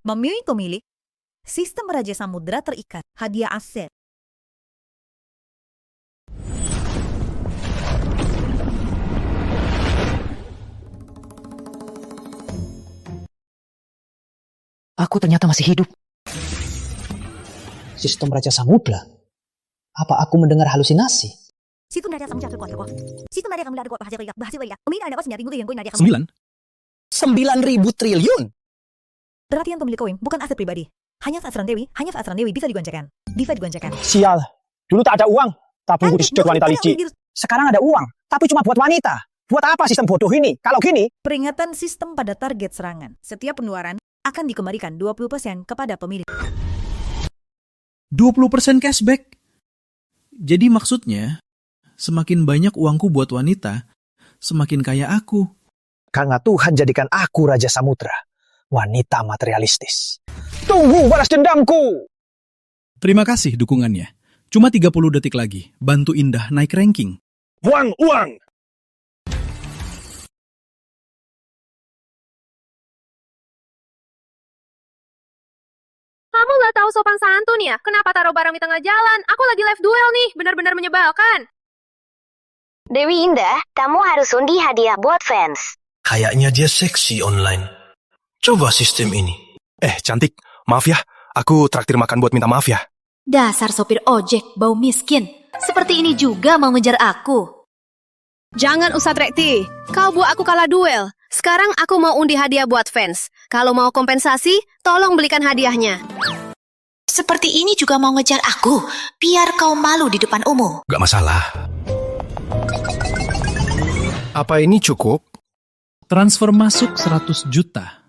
Memilih pemilik, sistem Raja Samudra terikat, hadiah aset. Aku ternyata masih hidup. Sistem Raja Samudra? Apa aku mendengar halusinasi? 9.000 triliun? Perhatian pemilik koin bukan aset pribadi. Hanya saat Dewi bisa digoncangkan. Diva digoncangkan. Sial, dulu tak ada uang, tabungku disedot wanita licik. Sekarang ada uang, tapi cuma buat wanita. Buat apa sistem bodoh ini? Kalau gini, Peringatan sistem pada target serangan. Setiap pengeluaran akan dikembalikan 20% kepada pemilik. 20% cashback. Jadi maksudnya, semakin banyak uangku buat wanita, semakin kaya aku. karena Tuhan jadikan aku Raja Samudra. Wanita materialistis. Tunggu balas dendamku! Terima kasih dukungannya. Cuma 30 detik lagi, bantu Indah naik ranking. Buang uang! Kamu nggak tahu sopan santun ya? Kenapa taruh barang di tengah jalan? Aku lagi live duel nih, benar-benar menyebalkan. Dewi Indah, kamu harus undi hadiah buat fans. Kayaknya dia seksi online. Coba sistem ini. Cantik, maaf ya. Aku traktir makan buat minta maaf ya. Dasar sopir ojek, bau miskin. Seperti ini juga mau ngejar aku. Jangan Ustadz Rekti, kau buat aku kalah duel. Sekarang aku mau undi hadiah buat fans. Kalau mau kompensasi, tolong belikan hadiahnya. Seperti ini juga mau ngejar aku, biar kau malu di depan umum. Gak masalah. Apa ini cukup? Transfer masuk 100 juta.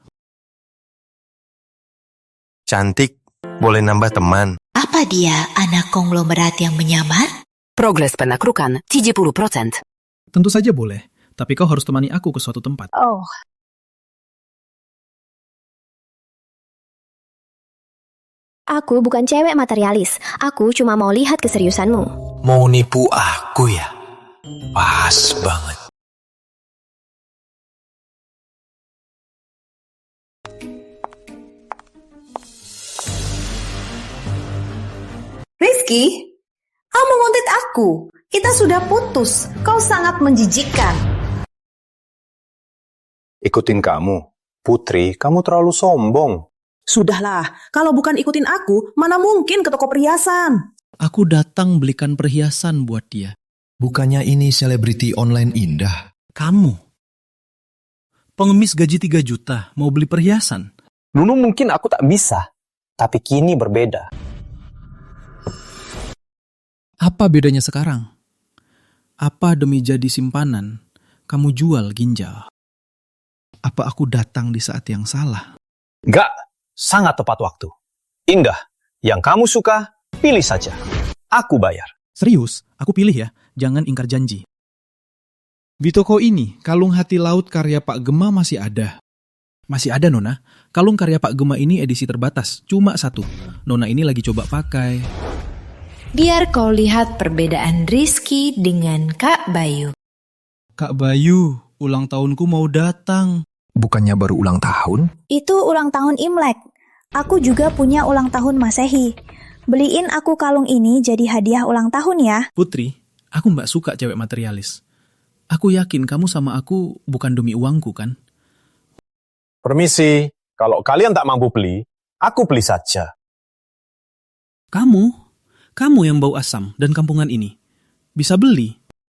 Cantik, boleh nambah teman. Apa dia anak konglomerat yang menyamar? Progres penaklukan 70%. Tentu saja boleh, tapi kau harus temani aku ke suatu tempat. Oh. Aku bukan cewek materialis. Aku cuma mau lihat keseriusanmu. Mau nipu aku ya? Pas banget. Rizky, kau menguntit aku. Kita sudah putus. Kau sangat menjijikkan. Ikutin kamu. Putri, kamu terlalu sombong. Sudahlah, kalau bukan ikutin aku, mana mungkin ke toko perhiasan. Aku datang belikan perhiasan buat dia. Bukannya ini selebriti online Indah? Kamu? Pengemis gaji 3 juta, mau beli perhiasan? Dulu mungkin aku tak bisa, tapi kini berbeda. Apa bedanya sekarang? Apa demi jadi simpanan, kamu jual ginjal? Apa aku datang di saat yang salah? Enggak, sangat tepat waktu. Indah, yang kamu suka, pilih saja. Aku bayar. Serius, aku pilih ya, jangan ingkar janji. Di toko ini, kalung hati laut karya Pak Gema masih ada. Masih ada, Nona. Kalung karya Pak Gema ini edisi terbatas, cuma 1. Nona ini lagi coba pakai. Biar kau lihat perbedaan Rizky dengan Kak Bayu. Kak Bayu, ulang tahunku mau datang. Bukannya baru ulang tahun? Itu ulang tahun Imlek. Aku juga punya ulang tahun Masehi. Beliin aku kalung ini jadi hadiah ulang tahun ya. Putri, aku mbak suka cewek materialis. Aku yakin kamu sama aku bukan demi uangku kan? Permisi, kalau kalian tak mampu beli, aku beli saja. Kamu yang bau asam dan kampungan ini. Bisa beli.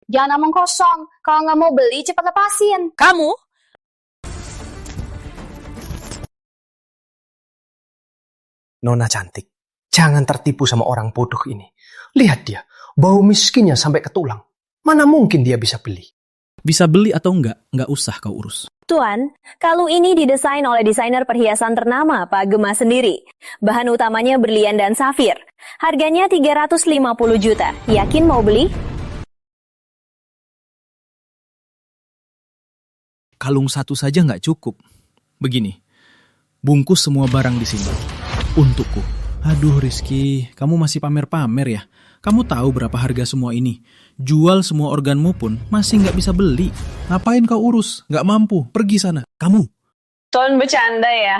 Jangan omong kosong. Kalau nggak mau beli, cepat lepasin. Kamu? Nona cantik, jangan tertipu sama orang bodoh ini. Lihat dia, bau miskinnya sampai ke tulang. Mana mungkin dia bisa beli? Bisa beli atau enggak usah kau urus. Tuan, kalung ini didesain oleh desainer perhiasan ternama Pak Gema sendiri. Bahan utamanya berlian dan safir. Harganya 350 juta. Yakin mau beli? Kalung 1 saja nggak cukup. Begini, bungkus semua barang di sini. Untukku. Aduh Rizky, kamu masih pamer-pamer ya? Kamu tahu berapa harga semua ini? Jual semua organmu pun masih nggak bisa beli. Ngapain kau urus? Nggak mampu, pergi sana. Kamu. Tuan bercanda ya?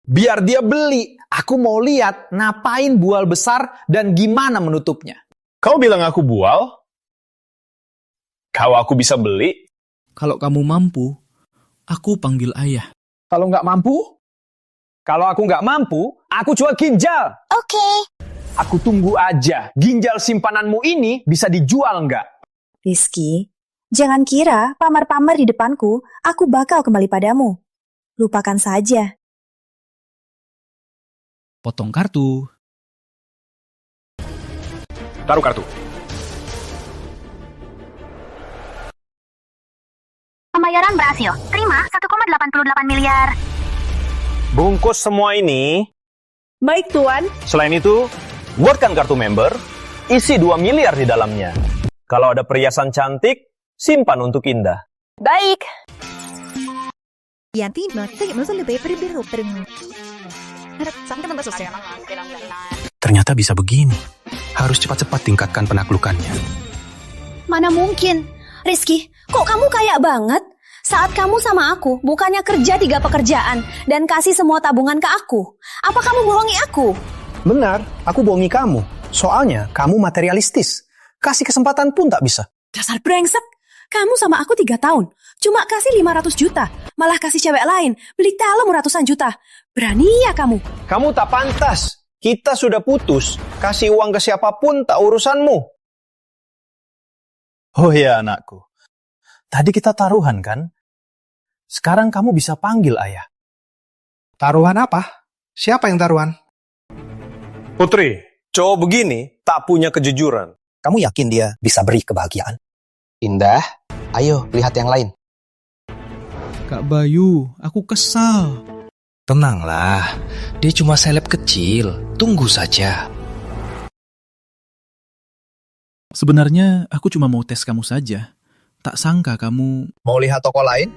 Biar dia beli. Aku mau lihat ngapain bual besar dan gimana menutupnya. Kau bilang aku bual? Kalau aku bisa beli? Kalau kamu mampu, aku panggil ayah. Kalau nggak mampu? Kalau aku nggak mampu, aku jual ginjal. Oke. Aku tunggu aja. Ginjal simpananmu ini bisa dijual nggak? Rizky, jangan kira pamer-pamer di depanku, aku bakal kembali padamu. Lupakan saja. Potong kartu. Taruh kartu. Pembayaran berhasil. Terima 1,88 miliar. Bungkus semua ini. Baik, Tuan. Selain itu, buatkan kartu member, isi 2 miliar di dalamnya. Kalau ada perhiasan cantik, simpan untuk Indah. Baik. Yanti, no lebih Ternyata bisa begini. Harus cepat-cepat tingkatkan penaklukannya. Mana mungkin? Rizky, kok kamu kaya banget? Saat kamu sama aku, bukannya kerja 3 pekerjaan dan kasih semua tabungan ke aku. Apa kamu bohongi aku? Benar, aku bohongi kamu. Soalnya kamu materialistis. Kasih kesempatan pun tak bisa. Dasar brengsek. Kamu sama aku 3 tahun. Cuma kasih 500 juta. Malah kasih cewek lain. Beli talem ratusan juta. Berani ya kamu? Kamu tak pantas. Kita sudah putus. Kasih uang ke siapapun tak urusanmu. Oh ya anakku. Tadi kita taruhan kan? Sekarang kamu bisa panggil ayah. Taruhan apa? Siapa yang taruhan? Putri, cowok begini tak punya kejujuran. Kamu yakin dia bisa beri kebahagiaan? Indah, ayo lihat yang lain. Kak Bayu, aku kesal. Tenanglah, dia cuma seleb kecil. Tunggu saja. Sebenarnya aku cuma mau tes kamu saja. Tak sangka kamu... Mau lihat toko lain?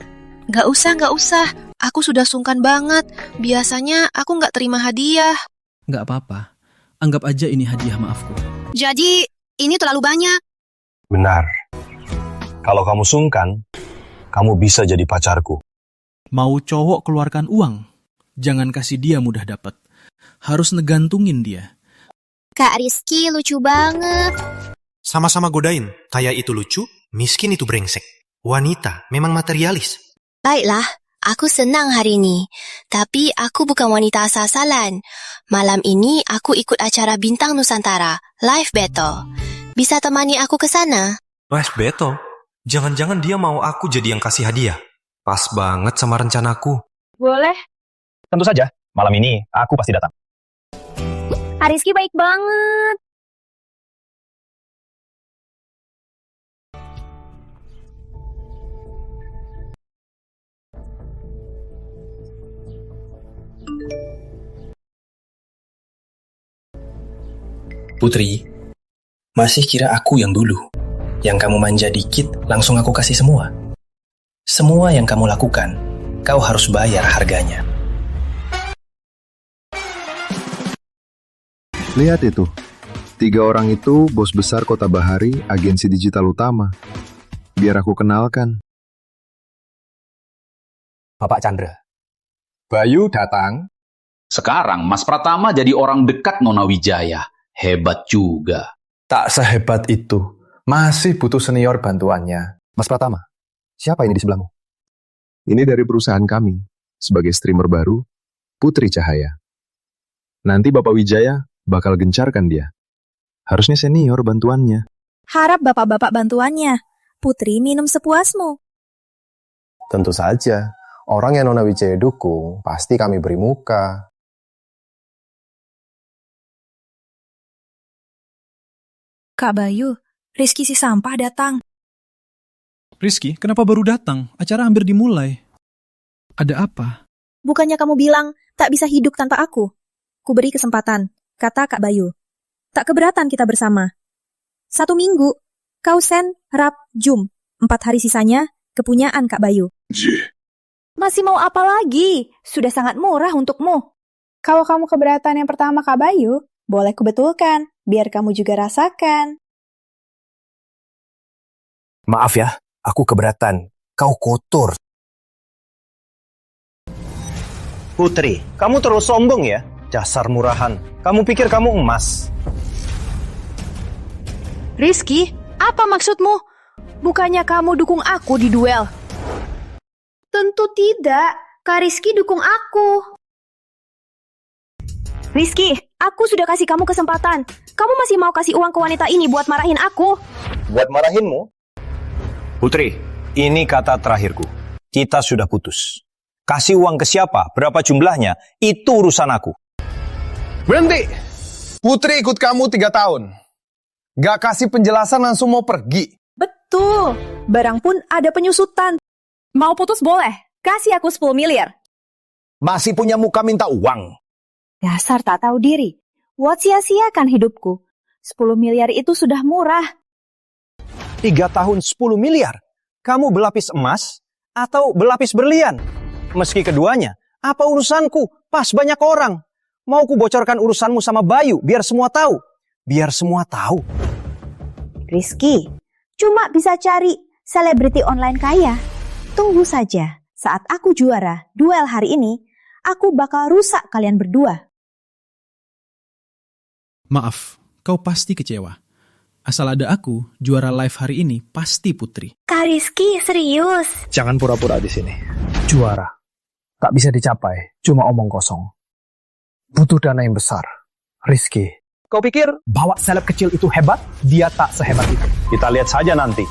Nggak usah. Aku sudah sungkan banget. Biasanya aku nggak terima hadiah. Nggak apa-apa. Anggap aja ini hadiah maafku. Jadi, ini terlalu banyak. Benar. Kalau kamu sungkan, kamu bisa jadi pacarku. Mau cowok keluarkan uang? Jangan kasih dia mudah dapat. Harus negantungin dia. Kak Rizky lucu banget. Sama-sama godain. Kaya itu lucu, miskin itu brengsek. Wanita memang materialis. Baiklah, aku senang hari ini. Tapi aku bukan wanita asal-asalan. Malam ini aku ikut acara Bintang Nusantara, Live Battle. Bisa temani aku ke sana? Live battle? Jangan-jangan dia mau aku jadi yang kasih hadiah. Pas banget sama rencanaku. Boleh. Tentu saja, malam ini aku pasti datang. Rizky baik banget. Putri, masih kira aku yang dulu. Yang kamu manja dikit, langsung aku kasih semua. Semua yang kamu lakukan, kau harus bayar harganya. Lihat itu. 3 orang itu bos besar Kota Bahari, agensi digital utama. Biar aku kenalkan. Bapak Chandra. Bayu datang. Sekarang Mas Pratama jadi orang dekat Nona Wijaya. Hebat juga. Tak sehebat itu. Masih butuh senior bantuannya. Mas Pratama, siapa ini di sebelahmu? Ini dari perusahaan kami. Sebagai streamer baru, Putri Cahaya. Nanti Bapak Wijaya bakal gencarkan dia. Harusnya senior bantuannya. Harap bapak-bapak bantuannya. Putri minum sepuasmu. Tentu saja. Orang yang Nona Wijaya dukung, pasti kami beri muka. Kak Bayu, Rizky si sampah datang. Rizky, kenapa baru datang? Acara hampir dimulai. Ada apa? Bukannya kamu bilang tak bisa hidup tanpa aku? Ku beri kesempatan, kata Kak Bayu. Tak keberatan kita bersama. 1 minggu, kau send, rap, jum. 4 hari sisanya, kepunyaan Kak Bayu. Masih mau apa lagi? Sudah sangat murah untukmu. Kalau kamu keberatan yang pertama Kak Bayu, boleh kubetulkan, biar kamu juga rasakan. Maaf ya, aku keberatan. Kau kotor. Putri, kamu terus sombong ya? Dasar murahan. Kamu pikir kamu emas? Rizky, apa maksudmu? Bukannya kamu dukung aku di duel? Tentu tidak. Kak Rizky dukung aku. Rizky, aku sudah kasih kamu kesempatan. Kamu masih mau kasih uang ke wanita ini buat marahin aku? Buat marahinmu? Putri, ini kata terakhirku. Kita sudah putus. Kasih uang ke siapa, berapa jumlahnya, itu urusan aku. Berhenti! Putri ikut kamu 3 tahun. Gak kasih penjelasan langsung mau pergi. Betul. Barang pun ada penyusutan. Mau putus boleh. Kasih aku 10 miliar. Masih punya muka minta uang. Dasar tak tahu diri. Buat sia-siakan hidupku. 10 miliar itu sudah murah. 3 tahun 10 miliar? Kamu berlapis emas atau berlapis berlian? Meski keduanya, apa urusanku? Pas banyak orang. Mau ku bocorkan urusanmu sama Bayu, biar semua tahu. Biar semua tahu. Rizky, cuma bisa cari selebriti online kaya. Tunggu saja, saat aku juara duel hari ini, aku bakal rusak kalian berdua. Maaf, kau pasti kecewa. Asal ada aku, juara live hari ini pasti Putri. Kak Rizky, serius? Jangan pura-pura di sini. Juara tak bisa dicapai, cuma omong kosong. Butuh dana yang besar. Rizky, kau pikir bawa seleb kecil itu hebat? Dia tak sehebat itu. Kita lihat saja nanti.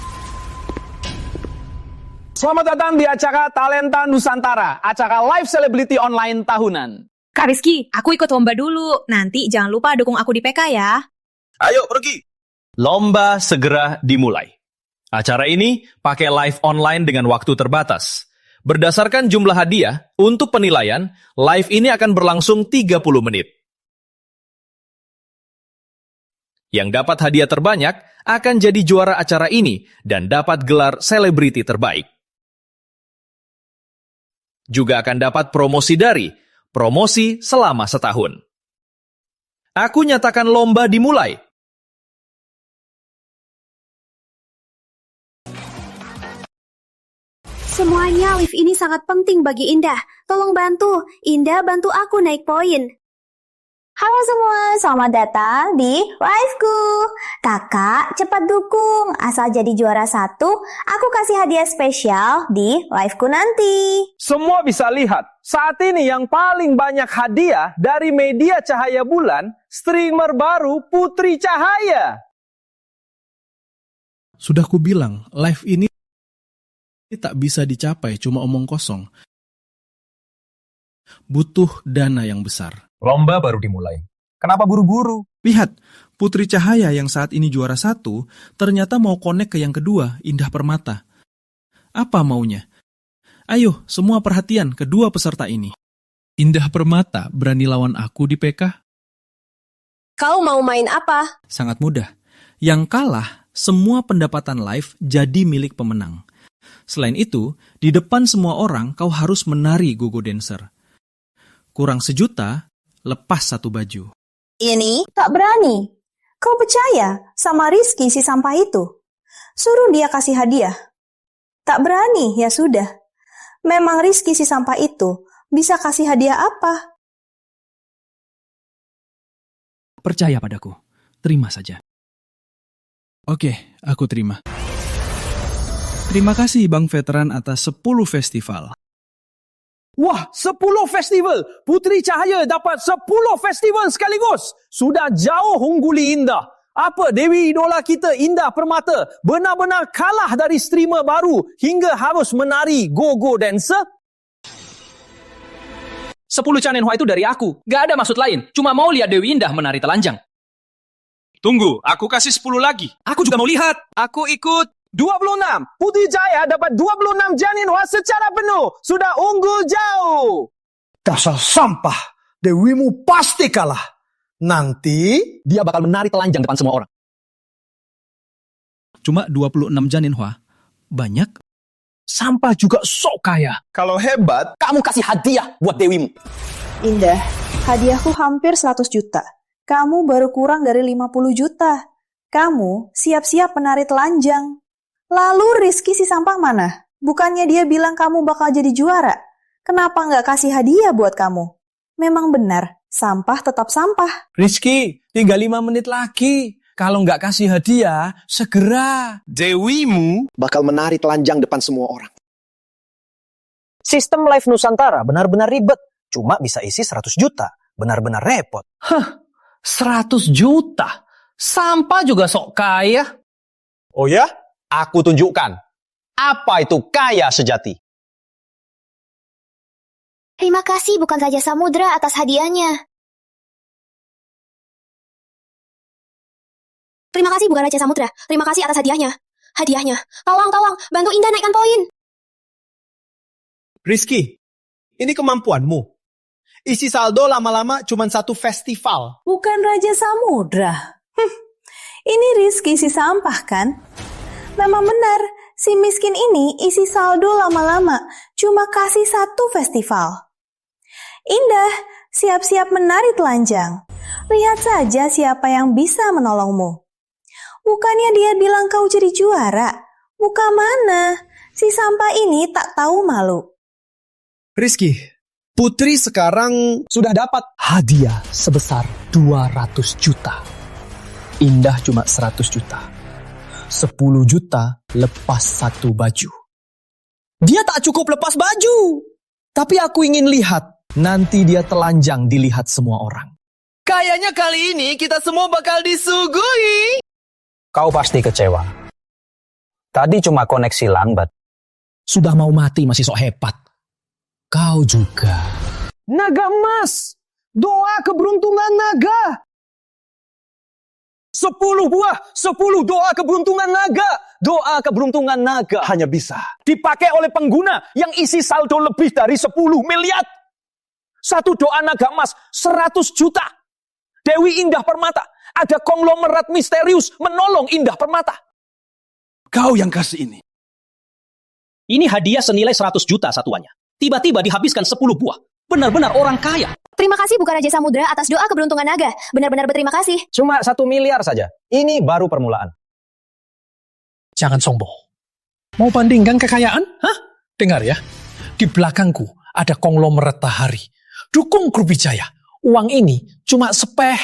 Selamat datang di acara Talenta Nusantara, acara live celebrity online tahunan. Kak Rizky, aku ikut lomba dulu. Nanti jangan lupa dukung aku di PK ya. Ayo pergi. Lomba segera dimulai. Acara ini pakai live online dengan waktu terbatas. Berdasarkan jumlah hadiah, untuk penilaian, live ini akan berlangsung 30 menit. Yang dapat hadiah terbanyak akan jadi juara acara ini dan dapat gelar selebriti terbaik. Juga akan dapat promosi selama setahun. Aku nyatakan lomba dimulai. Semuanya, live ini sangat penting bagi Indah. Tolong bantu. Indah, bantu aku naik poin. Halo semua, selamat datang di liveku. Kakak, cepat dukung. Asal jadi juara 1, aku kasih hadiah spesial di liveku nanti. Semua bisa lihat, saat ini yang paling banyak hadiah dari media cahaya bulan, streamer baru Putri Cahaya. Sudah kubilang, live ini tak bisa dicapai, cuma omong kosong. Butuh dana yang besar. Lomba baru dimulai. Kenapa buru-buru? Lihat, Putri Cahaya yang saat ini juara 1, ternyata mau connect ke yang kedua, Indah Permata. Apa maunya? Ayo, semua perhatian kedua peserta ini. Indah Permata berani lawan aku di PK? Kau mau main apa? Sangat mudah. Yang kalah, semua pendapatan live jadi milik pemenang. Selain itu, di depan semua orang kau harus menari gogo dancer. Kurang 1 juta, lepas 1 baju. Ini tak berani. Kau percaya sama Rizky si sampah itu? Suruh dia kasih hadiah. Tak berani, ya sudah. Memang Rizky si sampah itu bisa kasih hadiah apa? Percaya padaku, terima saja. Oke, aku terima. Terima kasih Bang Veteran atas 10 festival. Wah, 10 festival! Putri Cahaya dapat 10 festival sekaligus! Sudah jauh ungguli Indah. Apa Dewi idola kita Indah Permata benar-benar kalah dari streamer baru hingga harus menari go-go dancer? 10 Chanenhua itu dari aku. Gak ada maksud lain. Cuma mau lihat Dewi Indah menari telanjang. Tunggu, aku kasih 10 lagi. Aku juga mau lihat. Aku ikut. 26. Putri Jaya dapat 26 Chanenhua secara penuh. Sudah unggul jauh. Dasar sampah. Dewimu pasti kalah. Nanti dia bakal menari telanjang depan semua orang. Cuma 26 Chanenhua. Banyak. Sampah juga sok kaya. Kalau hebat, kamu kasih hadiah buat Dewimu. Indah, hadiahku hampir 100 juta. Kamu baru kurang dari 50 juta. Kamu siap-siap menari telanjang. Lalu Rizky si sampah mana? Bukannya dia bilang kamu bakal jadi juara? Kenapa nggak kasih hadiah buat kamu? Memang benar, sampah tetap sampah. Rizky, tinggal 5 menit lagi. Kalau nggak kasih hadiah, segera. Dewimu bakal menari telanjang depan semua orang. Sistem Live Nusantara benar-benar ribet. Cuma bisa isi 100 juta. Benar-benar repot. 100 juta? Sampah juga sok kaya. Oh ya? Aku tunjukkan. Apa itu kaya sejati? Terima kasih bukan Raja Samudra atas hadiahnya. Terima kasih bukan Raja Samudra. Terima kasih atas hadiahnya. Hadiahnya. Tolong, bantu Indah naikkan poin. Rizky, ini kemampuanmu. Isi saldo lama-lama cuma 1 festival. Bukan Raja Samudra. Ini Rizky si sampah kan? Memang benar, si miskin ini isi saldo lama-lama cuma kasih 1 festival. Indah, siap-siap menari telanjang. Lihat saja siapa yang bisa menolongmu. Bukannya dia bilang kau jadi juara. Buka mana? Si sampah ini tak tahu malu. Rizky, Putri sekarang sudah dapat hadiah sebesar 200 juta. Indah cuma 100 juta. 10 juta lepas 1 baju. Dia tak cukup lepas baju. Tapi aku ingin lihat, nanti dia telanjang dilihat semua orang. Kayaknya kali ini kita semua bakal disuguhi. Kau pasti kecewa. Tadi cuma koneksi lambat. Sudah mau mati masih sok hebat. Kau juga. Naga emas. Doa keberuntungan naga. 10 buah. 10 doa keberuntungan naga. Doa keberuntungan naga hanya bisa dipakai oleh pengguna yang isi saldo lebih dari 10 miliar. 1 doa naga emas 100 juta. Dewi Indah Permata. Ada konglomerat misterius menolong Indah Permata. Kau yang kasih ini. Ini hadiah senilai 100 juta satuannya. Tiba-tiba dihabiskan 10 buah. Benar-benar orang kaya. Terima kasih bukan Raja Samudra atas doa keberuntungan naga. Benar-benar berterima kasih. Cuma 1 miliar saja. Ini baru permulaan. Jangan sombong. Mau bandingkan kekayaan? Hah? Dengar ya. Di belakangku ada konglomerat Tahari. Dukung Grup Wijaya. Uang ini cuma sepeh.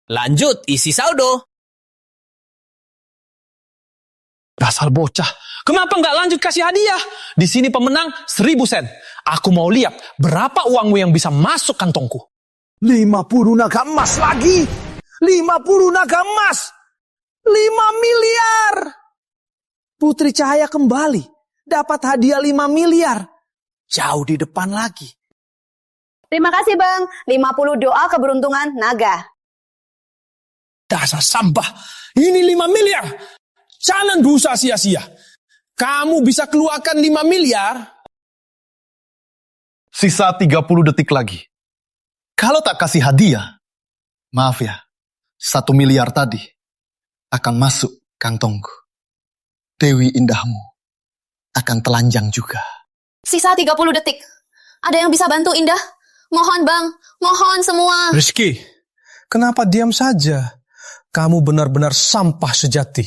Lanjut, isi saldo. Dasar bocah. Kenapa nggak lanjut kasih hadiah? Di sini pemenang 1000 sen. Aku mau lihat berapa uangmu yang bisa masuk kantongku. 50 naga emas lagi. 50 naga emas. 5 miliar. Putri Cahaya kembali. Dapat hadiah 5 miliar. Jauh di depan lagi. Terima kasih Bang. 50 doa keberuntungan naga. Dasar sampah. Ini 5 miliar. Jangan berusaha sia-sia. Kamu bisa keluarkan 5 miliar. Sisa 30 detik lagi. Kalau tak kasih hadiah, maaf ya, 1 miliar tadi akan masuk kantongku. Dewi Indahmu akan telanjang juga. Sisa 30 detik. Ada yang bisa bantu Indah? Mohon Bang, mohon semua. Rizky, kenapa diam saja? Kamu benar-benar sampah sejati.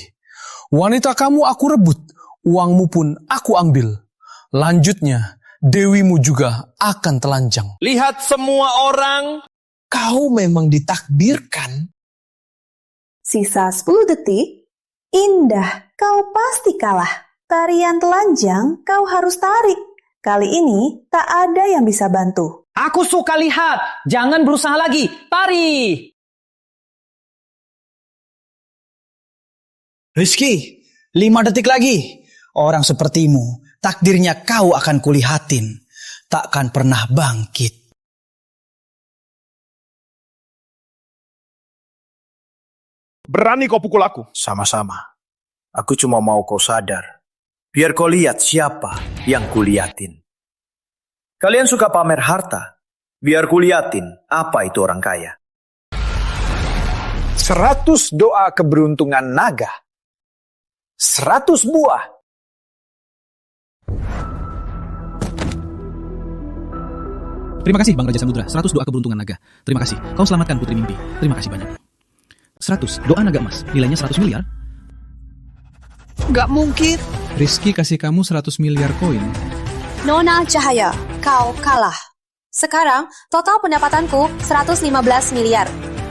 Wanita kamu aku rebut, uangmu pun aku ambil. Lanjutnya, Dewimu juga akan telanjang. Lihat semua orang. Kau memang ditakdirkan. Sisa 10 detik. Indah, kau pasti kalah. Tarian telanjang kau harus tarik. Kali ini tak ada yang bisa bantu. Aku suka lihat. Jangan berusaha lagi. Tari. Rizky, 5 detik lagi. Orang sepertimu, takdirnya kau akan kulihatin. Takkan pernah bangkit. Berani kau pukul aku? Sama-sama. Aku cuma mau kau sadar. Biar kau lihat siapa yang kuliatin. Kalian suka pamer harta? Biar kuliatin apa itu orang kaya. 100 doa keberuntungan naga. 100 buah. Terima kasih Bang Raja Samudra, 100 doa keberuntungan naga. Terima kasih, kau selamatkan Putri Mimpi. Terima kasih banyak. 100 doa naga emas, nilainya 100 miliar. Gak mungkin. Rizky kasih kamu 100 miliar koin. Nona Cahaya, kau kalah. Sekarang, total pendapatanku 115 miliar.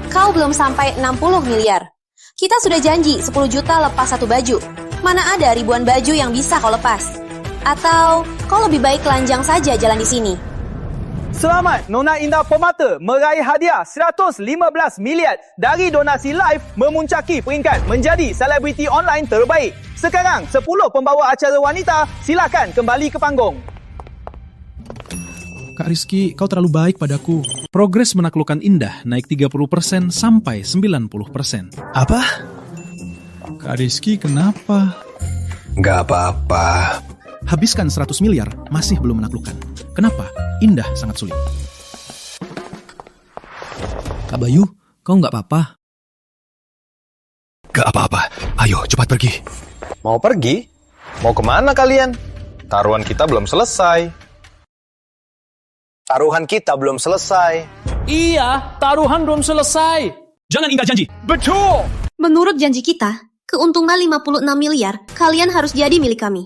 Kau belum sampai 60 miliar. Kita sudah janji 10 juta lepas satu baju. Mana ada ribuan baju yang bisa kau lepas? Atau kau lebih baik telanjang saja jalan di sini? Selamat Nona Indah Permata meraih hadiah 115 miliar dari donasi live memuncaki peringkat menjadi selebriti online terbaik. Sekarang 10 pembawa acara wanita silakan kembali ke panggung. Kak Rizky, kau terlalu baik padaku. Progres menaklukkan Indah naik 30% sampai 90%. Apa? Kak Rizky, kenapa? Gak apa-apa. Habiskan 100 miliar, masih belum menaklukkan. Kenapa? Indah sangat sulit. Kak Bayu, kau nggak apa-apa? Gak apa-apa. Ayo, cepat pergi. Mau pergi? Mau kemana kalian? Taruhan kita belum selesai. Taruhan kita belum selesai. Iya, taruhan belum selesai. Jangan ingkar janji. Betul! Menurut janji kita, keuntungan 56 miliar, kalian harus jadi milik kami.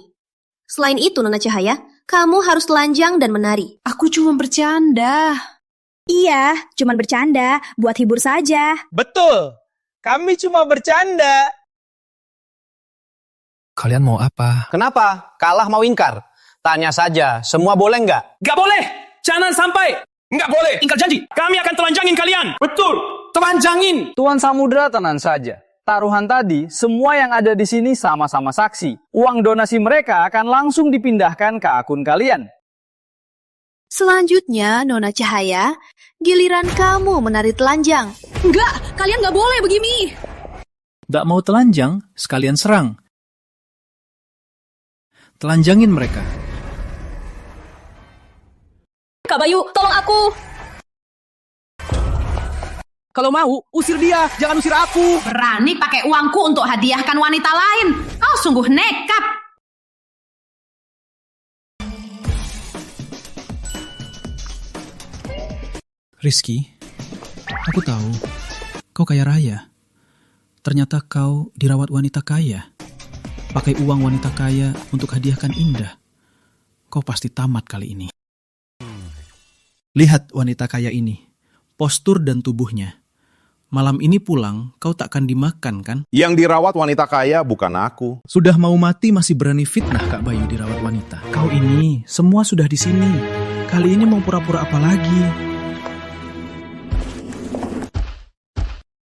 Selain itu, Nona Cahaya, kamu harus telanjang dan menari. Aku cuma bercanda. Iya, cuma bercanda, buat hibur saja. Betul! Kami cuma bercanda. Kalian mau apa? Kenapa? Kalah mau ingkar? Tanya saja, semua boleh nggak? Gak boleh! Jangan sampai! Nggak boleh! Ingkar janji! Kami akan telanjangin kalian! Betul! Telanjangin! Tuan Samudra tenang saja. Taruhan tadi, semua yang ada di sini sama-sama saksi. Uang donasi mereka akan langsung dipindahkan ke akun kalian. Selanjutnya, Nona Cahaya, giliran kamu menari telanjang. Enggak, kalian nggak boleh begini. Nggak mau telanjang, sekalian serang. Telanjangin mereka. Kak Bayu, tolong aku. Kalau mau, usir dia, jangan usir aku. Berani pakai uangku untuk hadiahkan wanita lain. Kau sungguh nekat. Rizky, aku tahu kau kaya raya. Ternyata kau dirawat wanita kaya. Pakai uang wanita kaya untuk hadiahkan Indah. Kau pasti tamat kali ini. Lihat wanita kaya ini, postur dan tubuhnya. Malam ini pulang, kau takkan dimakan kan? Yang dirawat wanita kaya bukan aku. Sudah mau mati masih berani fitnah Kak Bayu dirawat wanita. Kau ini, semua sudah di sini. Kali ini mau pura-pura apa lagi?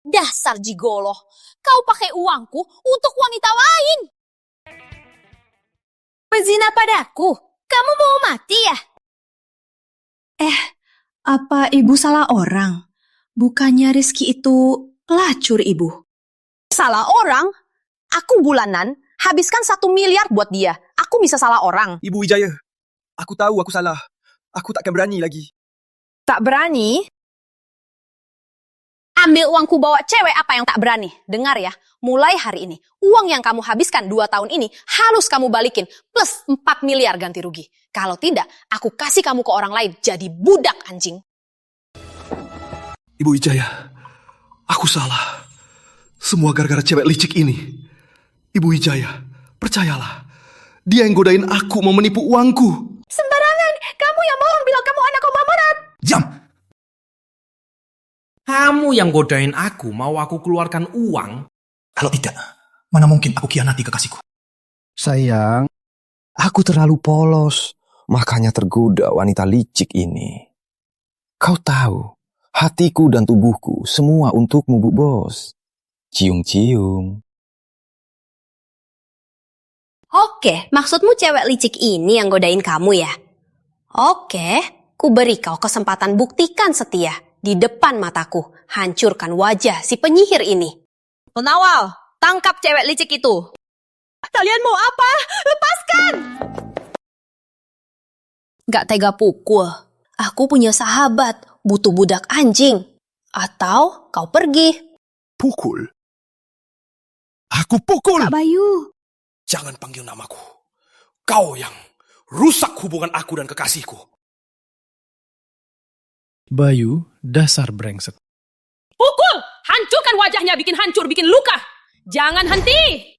Dasar jigolo, kau pakai uangku untuk wanita lain. Berzina padaku, kamu mau mati ya? Apa ibu salah orang? Bukannya Rizky itu pelacur, Ibu. Salah orang? Aku bulanan habiskan 1 miliar buat dia. Aku bisa salah orang. Ibu Wijaya, aku tahu aku salah. Aku takkan berani lagi. Tak berani? Ambil uangku bawa cewek apa yang tak berani? Dengar ya, mulai hari ini, uang yang kamu habiskan 2 tahun ini harus kamu balikin. Plus 4 miliar ganti rugi. Kalau tidak, aku kasih kamu ke orang lain jadi budak anjing. Ibu Wijaya, aku salah. Semua gara-gara cewek licik ini. Ibu Wijaya, percayalah. Dia yang godain aku mau menipu uangku. Sembarangan, kamu yang bohong bilang kamu anak Om Mamorat. Diam! Kamu yang godain aku mau aku keluarkan uang? Kalau tidak, mana mungkin aku khianati kekasihku? Sayang, aku terlalu polos. Makanya tergoda wanita licik ini. Kau tahu, hatiku dan tubuhku semua untukmu, Bu Bos. Cium-cium. Oke, maksudmu cewek licik ini yang godain kamu ya? Oke, ku beri kau kesempatan buktikan setia. Di depan mataku, hancurkan wajah si penyihir ini. Pengawal, tangkap cewek licik itu. Kalian mau apa? Lepaskan! Gak tega pukul. Aku punya sahabat, butuh budak anjing. Atau kau pergi. Pukul? Aku pukul! Kak Bayu. Jangan panggil namaku. Kau yang rusak hubungan aku dan kekasihku. Bayu, dasar brengsek. Pukul! Hancurkan wajahnya, bikin hancur, bikin luka. Jangan henti!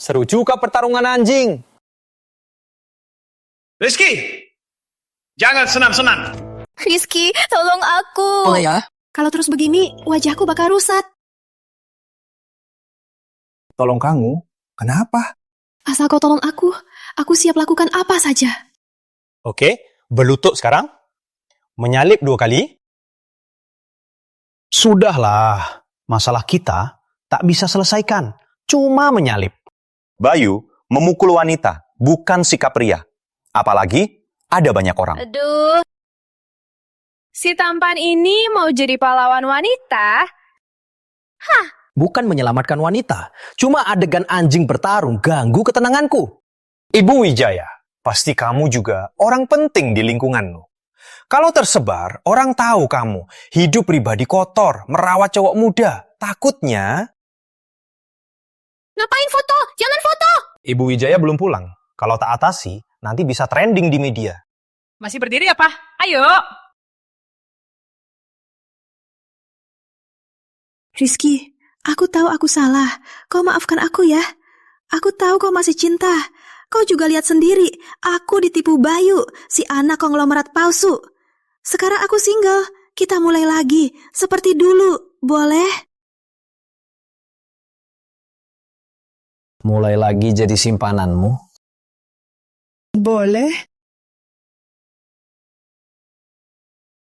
seru juga pertarungan anjing. Rizky, jangan senang-senang. Rizky, tolong aku. Boleh ya? Kalau terus begini, wajahku bakal rusak. Tolong kamu, kenapa? Asal kau tolong aku siap lakukan apa saja. Oke, berlutut sekarang. Menyalip 2 kali. Sudahlah, masalah kita tak bisa selesaikan. Cuma menyalip. Bayu memukul wanita, bukan sikap pria. Apalagi ada banyak orang. Aduh. Si tampan ini mau jadi pahlawan wanita? Hah? Bukan menyelamatkan wanita. Cuma adegan anjing bertarung ganggu ketenanganku. Ibu Wijaya, pasti kamu juga orang penting di lingkunganmu. Kalau tersebar, orang tahu kamu hidup pribadi kotor, merawat cowok muda. Takutnya... Ngapain foto? Jangan foto! Ibu Wijaya belum pulang. Kalau tak atasi, nanti bisa trending di media. Masih berdiri apa? Ayo! Rizky, aku tahu aku salah. Kau maafkan aku ya. Aku tahu kau masih cinta. Kau juga lihat sendiri, aku ditipu Bayu, si anak konglomerat palsu. Sekarang aku single, kita mulai lagi, seperti dulu, boleh? Mulai lagi jadi simpananmu? Boleh.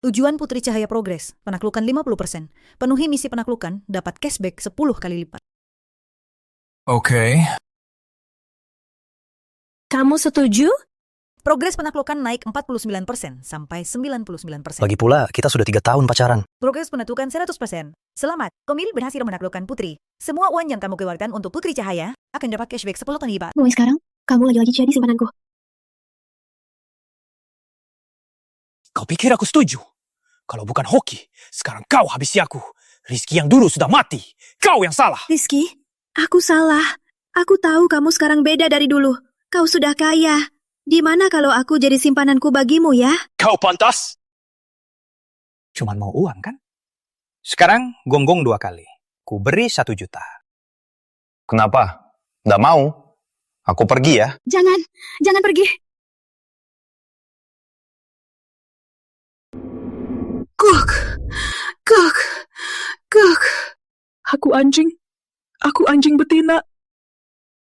Tujuan Putri Cahaya Progres, penaklukan 50%. Penuhi misi penaklukan, dapat cashback 10 kali lipat. Oke. Kamu setuju? Progres penaklukan naik 49% sampai 99%. Lagi pula, kita sudah 3 tahun pacaran. Progres penaklukan 100%. Selamat, Komil berhasil menaklukkan Putri. Semua uang yang kamu keluarkan untuk Putri Cahaya akan dapat cashback 10 kali lipat. Mulai sekarang, kamu lagi-lagi jadi simpananku. Kau pikir aku setuju? Kalau bukan hoki, sekarang kau habisi aku. Rizky yang dulu sudah mati. Kau yang salah. Rizky, aku salah. Aku tahu kamu sekarang beda dari dulu. Kau sudah kaya. Di mana kalau aku jadi simpananku bagimu ya? Kau pantas. Cuman mau uang kan? Sekarang gonggong 2 kali. Ku beri 1 juta. Kenapa? Nggak mau? Aku pergi ya. Jangan pergi. Kuk. Aku anjing betina.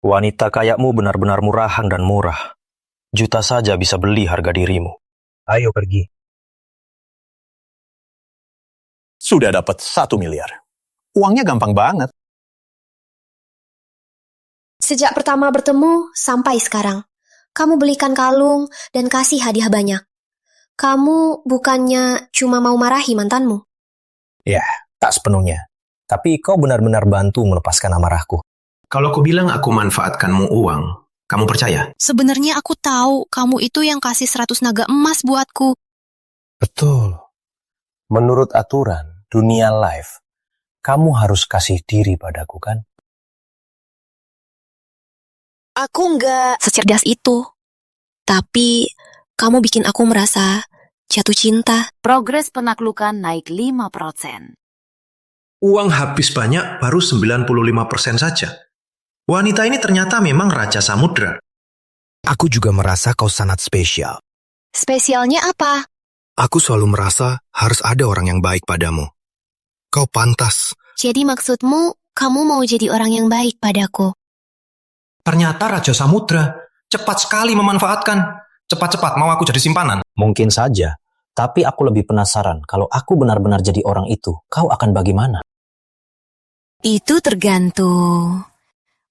Wanita kayakmu benar-benar murahan dan murah. Juta saja bisa beli harga dirimu. Ayo pergi. Sudah dapat 1 miliar. Uangnya gampang banget. Sejak pertama bertemu sampai sekarang, kamu belikan kalung dan kasih hadiah banyak. Kamu bukannya cuma mau marahi mantanmu? Ya, tak sepenuhnya. Tapi kau benar-benar bantu melepaskan amarahku. Kalau aku bilang aku manfaatkanmu uang, kamu percaya? Sebenarnya aku tahu kamu itu yang kasih 100 naga emas buatku. Betul. Menurut aturan dunia live, kamu harus kasih diri padaku kan? Aku nggak Secerdas itu. Tapi kamu bikin aku merasa jatuh cinta. Progres penaklukan naik 5%. Uang habis banyak baru 95% saja. Wanita ini ternyata memang Raja Samudra. Aku juga merasa kau sangat spesial. Spesialnya apa? Aku selalu merasa harus ada orang yang baik padamu. Kau pantas. Jadi maksudmu, kamu mau jadi orang yang baik padaku? Ternyata Raja Samudra cepat sekali memanfaatkan. Cepat-cepat mau aku jadi simpanan. Mungkin saja. Tapi aku lebih penasaran, kalau aku benar-benar jadi orang itu, kau akan bagaimana? Itu tergantung.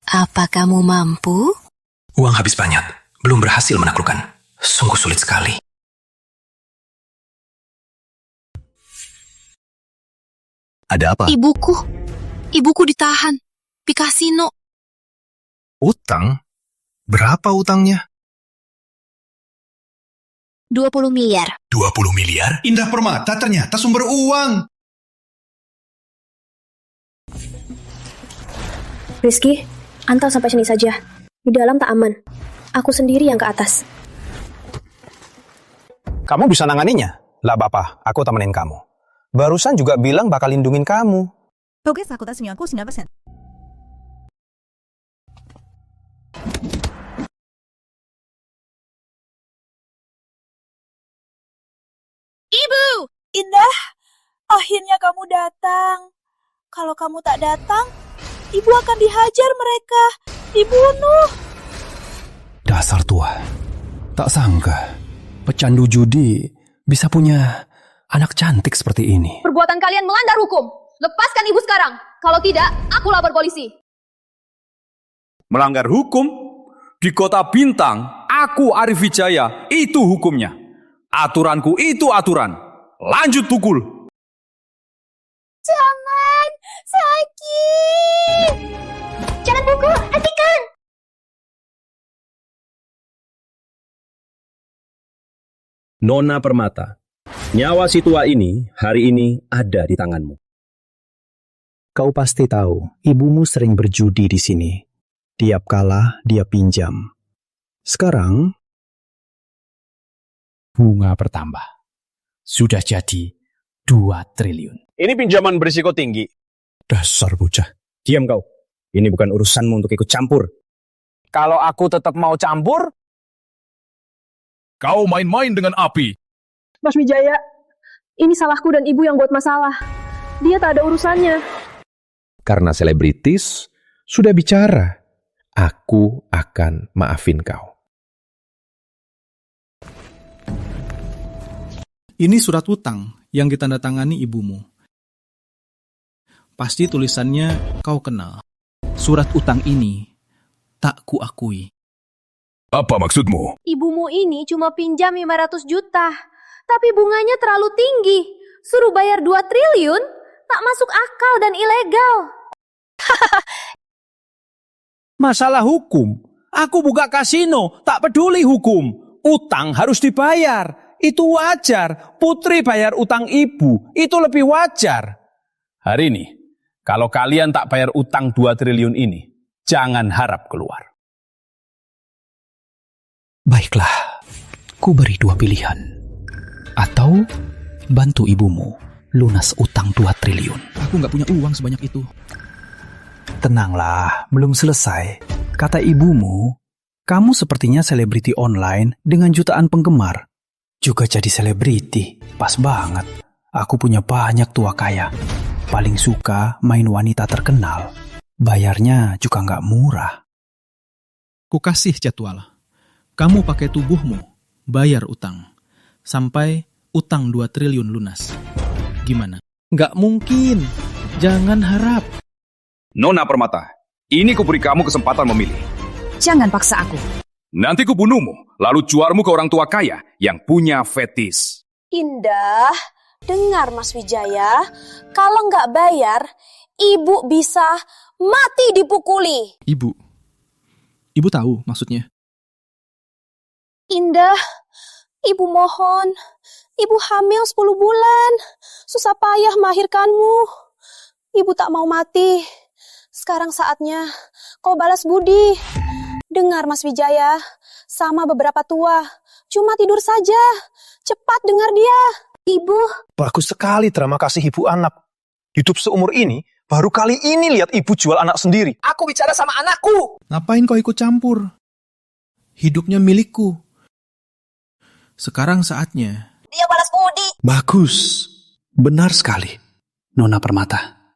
Apa kamu mampu? Uang habis banyak, belum berhasil menaklukkan. Sungguh sulit sekali. Ada apa? Ibuku ditahan. Di kasino. Utang? Berapa utangnya? 20 miliar. 20 miliar? Indah Permata ternyata sumber uang. Rizky, antar sampai sini saja. Di dalam tak aman. Aku sendiri yang ke atas. Kamu bisa nanganinya? Lah Bapak, aku temenin kamu. Barusan juga bilang bakal lindungin kamu. Progres akuntansinya aku 9%. Ibu! Indah, akhirnya kamu datang. Kalau kamu tak datang, ibu akan dihajar mereka, dibunuh. Dasar tua. Tak sangka, pecandu judi bisa punya anak cantik seperti ini. Perbuatan kalian melanggar hukum. Lepaskan ibu sekarang. Kalau tidak, aku lapor polisi. Melanggar hukum? Di kota Bintang, aku Arif Wijaya, itu hukumnya. Aturanku itu aturan. Lanjut pukul. Jangan, sakit. Jangan pukul, hentikan. Nona Permata, nyawa si tua ini hari ini ada di tanganmu. Kau pasti tahu, ibumu sering berjudi di sini. Tiap kalah, dia pinjam. Sekarang, bunga bertambah. Sudah jadi 2 triliun. Ini pinjaman berisiko tinggi. Dasar bocah. Diam kau. Ini bukan urusanmu untuk ikut campur. Kalau aku tetap mau campur, kau main-main dengan api. Mas Wijaya, ini salahku dan ibu yang buat masalah. Dia tak ada urusannya. Karena selebritis sudah bicara, aku akan maafin kau. Ini surat utang yang ditandatangani ibumu. Pasti tulisannya kau kenal. Surat utang ini tak kuakui. Apa maksudmu? Ibumu ini cuma pinjam 500 juta. Tapi bunganya terlalu tinggi. Suruh bayar 2 triliun? Tak masuk akal dan ilegal. Masalah hukum. Aku buka kasino, tak peduli hukum. Utang harus dibayar. Itu wajar. Putri bayar utang ibu, itu lebih wajar. Hari ini, kalau kalian tak bayar utang 2 triliun ini, jangan harap keluar. baiklah, ku beri 2 pilihan. Atau bantu ibumu lunas utang 2 triliun. Aku nggak punya uang sebanyak itu. Tenanglah, belum selesai. Kata ibumu, kamu sepertinya selebriti online dengan jutaan penggemar. Juga jadi selebriti, pas banget. Aku punya banyak tua kaya. Paling suka main wanita terkenal. Bayarnya juga nggak murah. Ku kasih jadwal. Kamu pakai tubuhmu, bayar utang. Sampai utang 2 triliun lunas. Gimana? Nggak mungkin. Jangan harap. Nona Permata, ini ku beri kamu kesempatan memilih. Jangan paksa aku. Nanti ku bunuhmu, lalu juarmu ke orang tua kaya yang punya fetis. Indah, dengar Mas Wijaya, kalau nggak bayar, ibu bisa mati dipukuli. Ibu tahu maksudnya? Indah, ibu mohon, ibu hamil 10 bulan, susah payah melahirkanmu. Ibu tak mau mati. Sekarang saatnya kau balas budi. Dengar Mas Wijaya, sama beberapa tua, cuma tidur saja. Cepat dengar dia. Ibu. Bagus sekali drama kasih ibu anak. Hidup seumur ini, baru kali ini lihat ibu jual anak sendiri. Aku bicara sama anakku. Ngapain kau ikut campur? Hidupnya milikku. Sekarang saatnya. Dia balas budi. Bagus. Benar sekali. Nona Permata,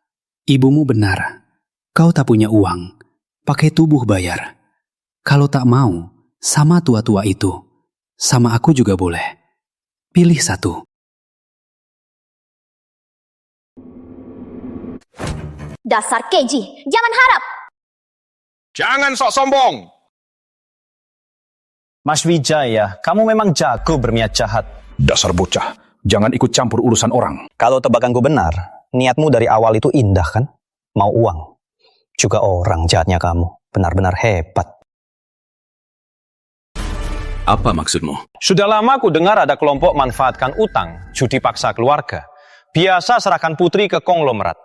ibumu benar. Kau tak punya uang. Pakai tubuh bayar. Kalau tak mau, sama tua-tua itu. Sama aku juga boleh. Pilih satu. Dasar keji, jangan harap. Jangan sok sombong. Mas Wijaya, kamu memang jago berniat jahat. Dasar bocah, jangan ikut campur urusan orang. Kalau tebakanku benar, niatmu dari awal itu indah kan? Mau uang. Juga orang jahatnya kamu. Benar-benar hebat. Apa maksudmu? Sudah lama aku dengar ada kelompok manfaatkan utang, judi paksa keluarga. Biasa serahkan putri ke konglomerat.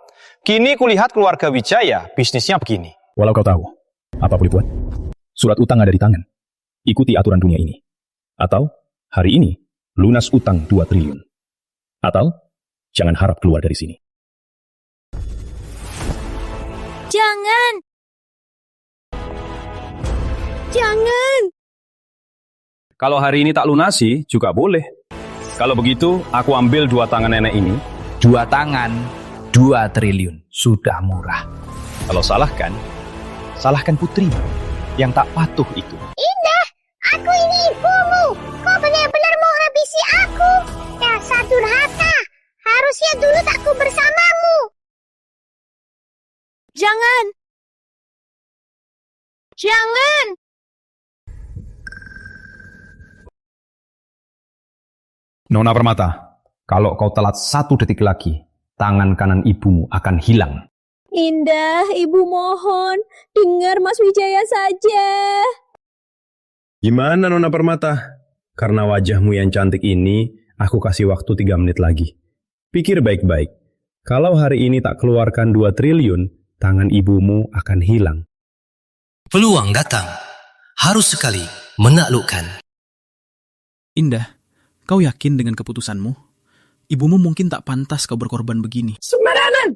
Kini kulihat keluarga Wijaya, bisnisnya begini. Walau kau tahu, apa boleh buat? Surat utang ada di tangan. Ikuti aturan dunia ini. Atau, hari ini, lunas utang 2 triliun. Atau, jangan harap keluar dari sini. Jangan. Jangan. Kalau hari ini tak lunasi, juga boleh. Kalau begitu, aku ambil 2 tangan nenek ini. 2 tangan, 2 triliun. Sudah murah. Kalau salahkan, salahkan putrimu yang tak patuh itu. Indah, aku ini ibumu. Kau benar-benar mau habisi aku. Dasar durhaka. Harusnya dulu takku bersamamu. Jangan. Jangan. Nona Permata, kalau kau telat 1 detik lagi, tangan kanan ibumu akan hilang. Indah, ibu mohon, dengar Mas Wijaya saja. Gimana Nona Permata? Karena wajahmu yang cantik ini, aku kasih waktu 3 menit lagi. Pikir baik-baik. Kalau hari ini tak keluarkan 2 triliun, tangan ibumu akan hilang. Peluang datang. Harus sekali menaklukkan. Indah, kau yakin dengan keputusanmu? Ibumu mungkin tak pantas kau berkorban begini. Sembarangan.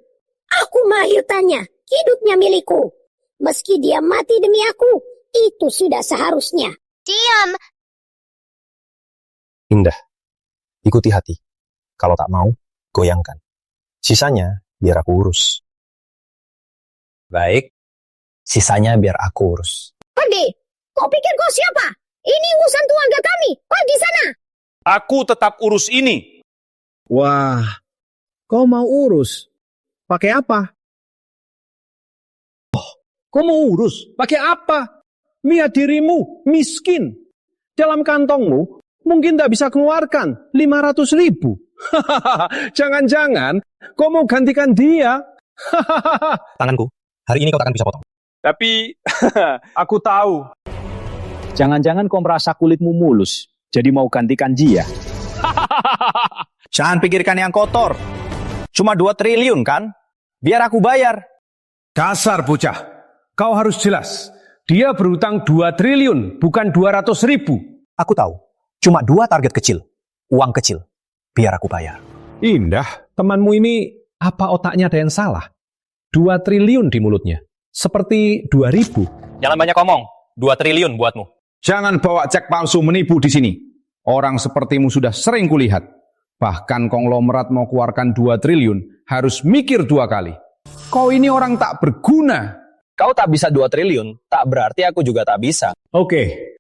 Aku mahir tanya. Hidupnya milikku. Meski dia mati demi aku, itu sudah seharusnya. Diam. Indah, ikuti hati. Kalau tak mau, goyangkan. Sisanya biar aku urus. Baik, sisanya biar aku urus. Pergi. Kau pikir kau siapa? Ini urusan keluarga kami. Pergi sana. Aku tetap urus ini. Wah, kau mau urus? Pakai apa? Oh, kau mau urus? Pakai apa? Lihat dirimu, miskin. Dalam kantongmu, mungkin tak bisa keluarkan 500.000. Jangan-jangan kau mau gantikan dia. Tanganku, hari ini kau takkan bisa potong. Tapi, aku tahu. Jangan-jangan kau merasa kulitmu mulus, jadi mau gantikan dia. Jangan pikirkan yang kotor. Cuma 2 triliun kan? Biar aku bayar. Dasar bocah, kau harus jelas. Dia berutang 2 triliun, bukan 200.000. Aku tahu, cuma 2 target kecil. Uang kecil. Biar aku bayar. Indah, temanmu ini apa otaknya ada yang salah? 2 triliun di mulutnya. Seperti 2.000. Jangan banyak ngomong. 2 triliun buatmu. Jangan bawa cek palsu menipu di sini. Orang sepertimu sudah sering kulihat. Bahkan konglomerat mau keluarkan 2 triliun, harus mikir 2 kali. Kau ini orang tak berguna. Kau tak bisa 2 triliun, tak berarti aku juga tak bisa. Oke.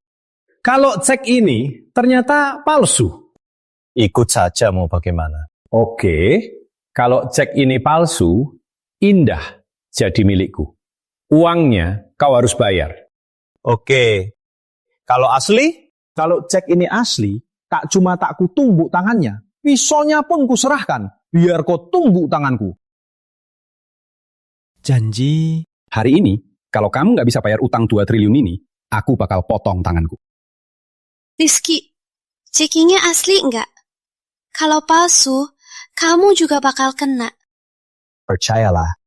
Kalau cek ini ternyata palsu. Ikut saja mau bagaimana. Oke. Kalau cek ini palsu, Indah jadi milikku. Uangnya kau harus bayar. Oke. Kalau asli? Kalau cek ini asli, tak cuma tak ku tumbuk tangannya, pisaunya pun ku serahkan, biar kau tumbuk tanganku. Janji. Hari ini, kalau kamu nggak bisa bayar utang 2 triliun ini, aku bakal potong tanganku. Rizky, cekingnya asli enggak? Kalau palsu, kamu juga bakal kena. Percayalah.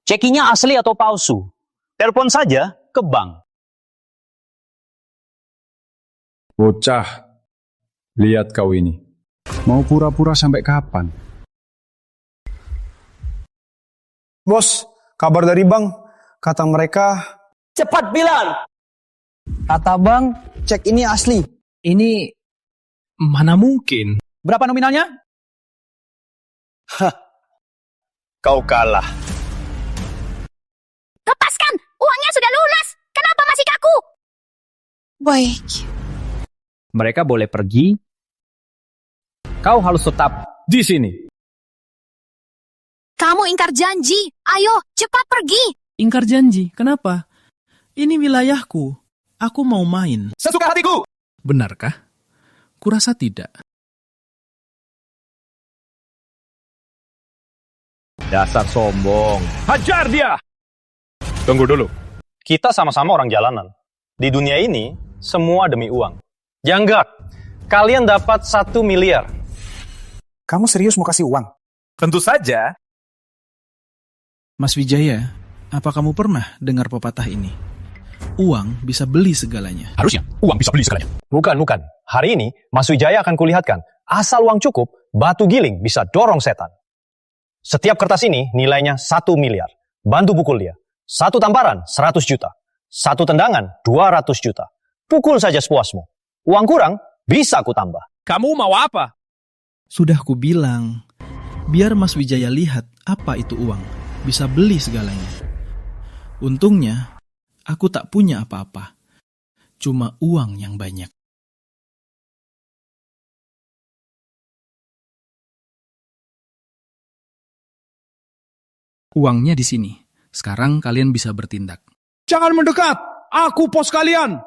Cekinya asli atau palsu? Telepon saja ke bank. Bocah, lihat kau ini. Mau pura-pura sampai kapan? Bos, kabar dari bank. Kata mereka... Cepat bilang! Kata bank, cek ini asli. Ini... mana mungkin? Berapa nominalnya? Hah, kau kalah. Lepaskan! Uangnya sudah lunas! Kenapa masih kaku? Baik. Mereka boleh pergi. Kau harus tetap di sini. Kamu ingkar janji. Ayo, cepat pergi. Ingkar janji? Kenapa? Ini wilayahku. Aku mau main. Sesuka hatiku! Benarkah? Kurasa tidak. Dasar sombong. Hajar dia! Tunggu dulu. Kita sama-sama orang jalanan. Di dunia ini, semua demi uang. Janggak, kalian dapat 1 miliar. Kamu serius mau kasih uang? Tentu saja. Mas Wijaya, apa kamu pernah dengar pepatah ini? Uang bisa beli segalanya. Harusnya, uang bisa beli segalanya. Bukan. Hari ini, Mas Wijaya akan kulihatkan, asal uang cukup, batu giling bisa dorong setan. Setiap kertas ini nilainya 1 miliar. Bantu pukul dia. 1 tamparan, 100 juta. Satu tendangan 200 juta. Pukul saja sepuasmu. Uang kurang, bisa aku tambah. Kamu mau apa? Sudah ku bilang, biar Mas Wijaya lihat apa itu uang. Bisa beli segalanya. Untungnya, aku tak punya apa-apa. Cuma uang yang banyak. Uangnya di sini. Sekarang kalian bisa bertindak. Jangan mendekat! Aku pos kalian!